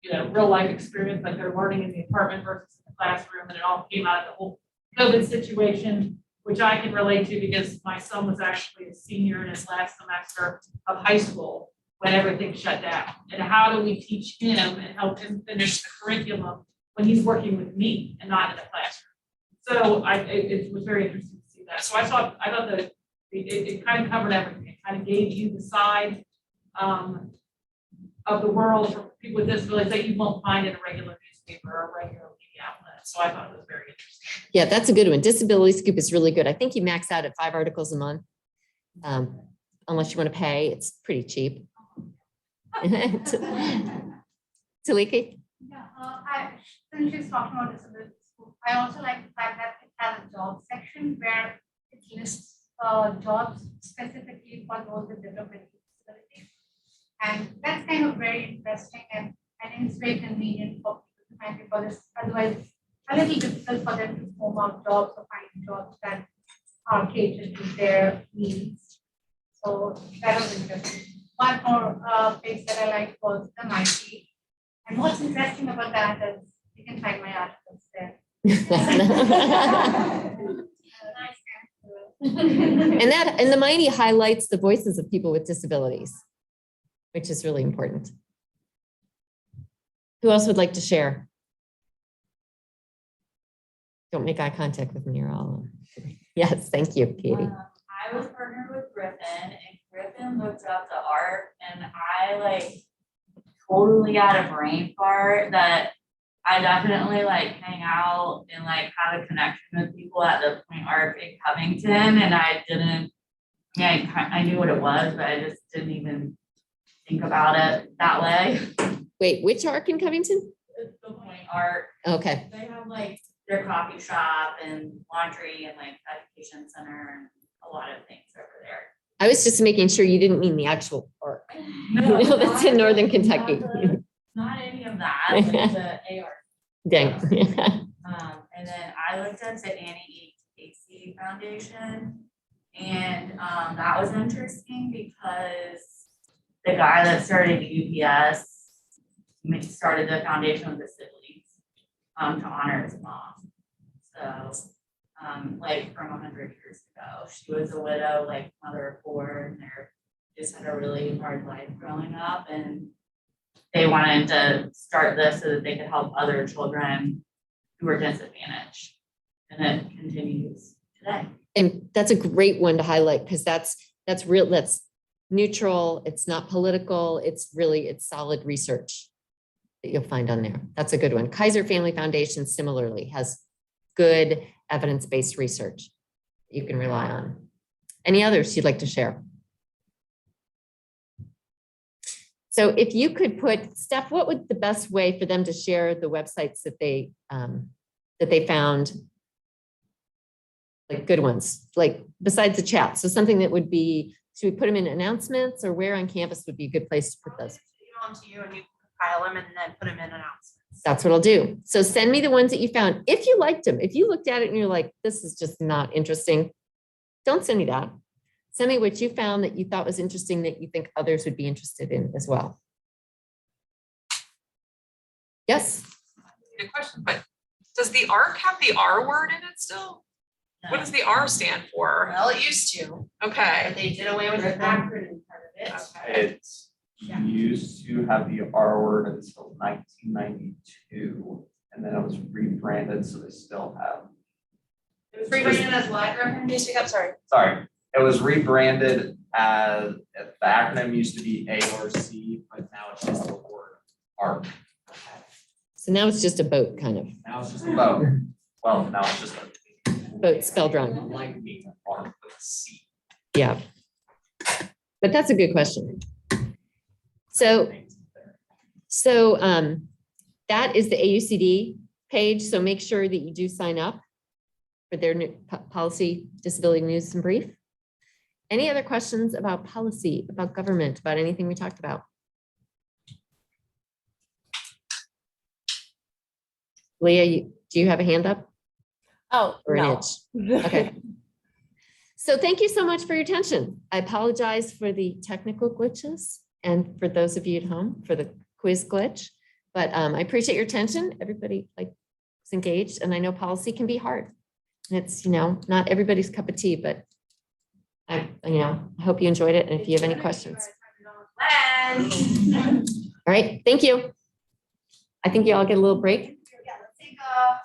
real life experience, like they're learning in the apartment versus in the classroom, and it all came out of the whole COVID situation, which I can relate to because my son was actually a senior in his last semester of high school when everything shut down. And how do we teach him and help him finish the curriculum when he's working with me and not in the classroom? So it was very interesting to see that. So I thought that it kind of covered everything. It kind of gave you the side of the world for people with disabilities that you won't find in a regular newspaper or a regular media outlet. So I thought it was very interesting. Yeah, that's a good one. Disability Scoop is really good. I think you max out at 5 articles a month. Unless you want to pay, it's pretty cheap. Taliki? Yeah, since she's talking about disability school, I also like the fact that it has a job section where it lists jobs specifically for those with developmental disabilities. And that's kind of very interesting, and I think it's very convenient for people to find because otherwise a little difficult for them to form out jobs or find jobs that are catered to their needs. So that was interesting. One more place that I liked was the Mighty. And what's interesting about that is you can find my articles there. And the Mighty highlights the voices of people with disabilities, which is really important. Who else would like to share? Don't make eye contact with me or all. Yes, thank you, Katie. I was partnered with Griffin, and Griffin looked up the art, and I like totally got a brain fart that I definitely like hang out and like have a connection with people at the Point Art in Covington, and I didn't. I knew what it was, but I just didn't even think about it that way. Wait, which arc in Covington? The Point Art. Okay. They have like their coffee shop and laundry and like education center and a lot of things over there. I was just making sure you didn't mean the actual arc. No, That's in Northern Kentucky. Not any of that, like the AR. Dang. And then I looked at the Annie E. Casey Foundation, and that was interesting because the guy that started UPS started the foundation with the siblings to honor his mom. So, like from 100 years ago, she was a widow, like mother of four, and they just had a really hard life growing up, and they wanted to start this so that they could help other children who were disadvantaged, and it continues today. And that's a great one to highlight because that's real, that's neutral, it's not political, it's solid research that you'll find on there. That's a good one. Kaiser Family Foundation similarly has good evidence-based research you can rely on. Any others you'd like to share? So if you could put, Steph, what would the best way for them to share the websites that they found, like good ones, like besides the chat? So something that would be, should we put them in announcements, or where on campus would be a good place to put those? Email them to you and you compile them and then put them in announcements. That's what I'll do. So send me the ones that you found. If you liked them, if you looked at it and you're like, this is just not interesting, don't send me that. Send me what you found that you thought was interesting that you think others would be interested in as well. Yes? Good question, but does the ARC have the R word in it still? What does the R stand for? Well, it used to. Okay. But they did away with the acronym part of it. Okay. It used to have the R word until 1992, and then it was rebranded, so they still have. It was rebranded as what? I'm sorry. Sorry, it was rebranded as, the acronym used to be ARC, but now it's just the word ARC. So now it's just a boat, kind of. Now it's just a boat. Well, now it's just a boat spelled wrong. Like being an ARC with a C. Yeah. But that's a good question. So that is the AUCD page. So make sure that you do sign up for their new policy, disability news and brief. Any other questions about policy, about government, about anything we talked about? Leah, do you have a hand up? Oh, or an no. itch? Okay. So thank you so much for your attention. I apologize for the technical glitches and for those of you at home for the quiz glitch, but I appreciate your attention. Everybody is engaged, and I know policy can be hard. And it's, not everybody's cup of tea, but I hope you enjoyed it. And if you have any questions. All right, thank you. I think you all get a little break. Yeah, let's take a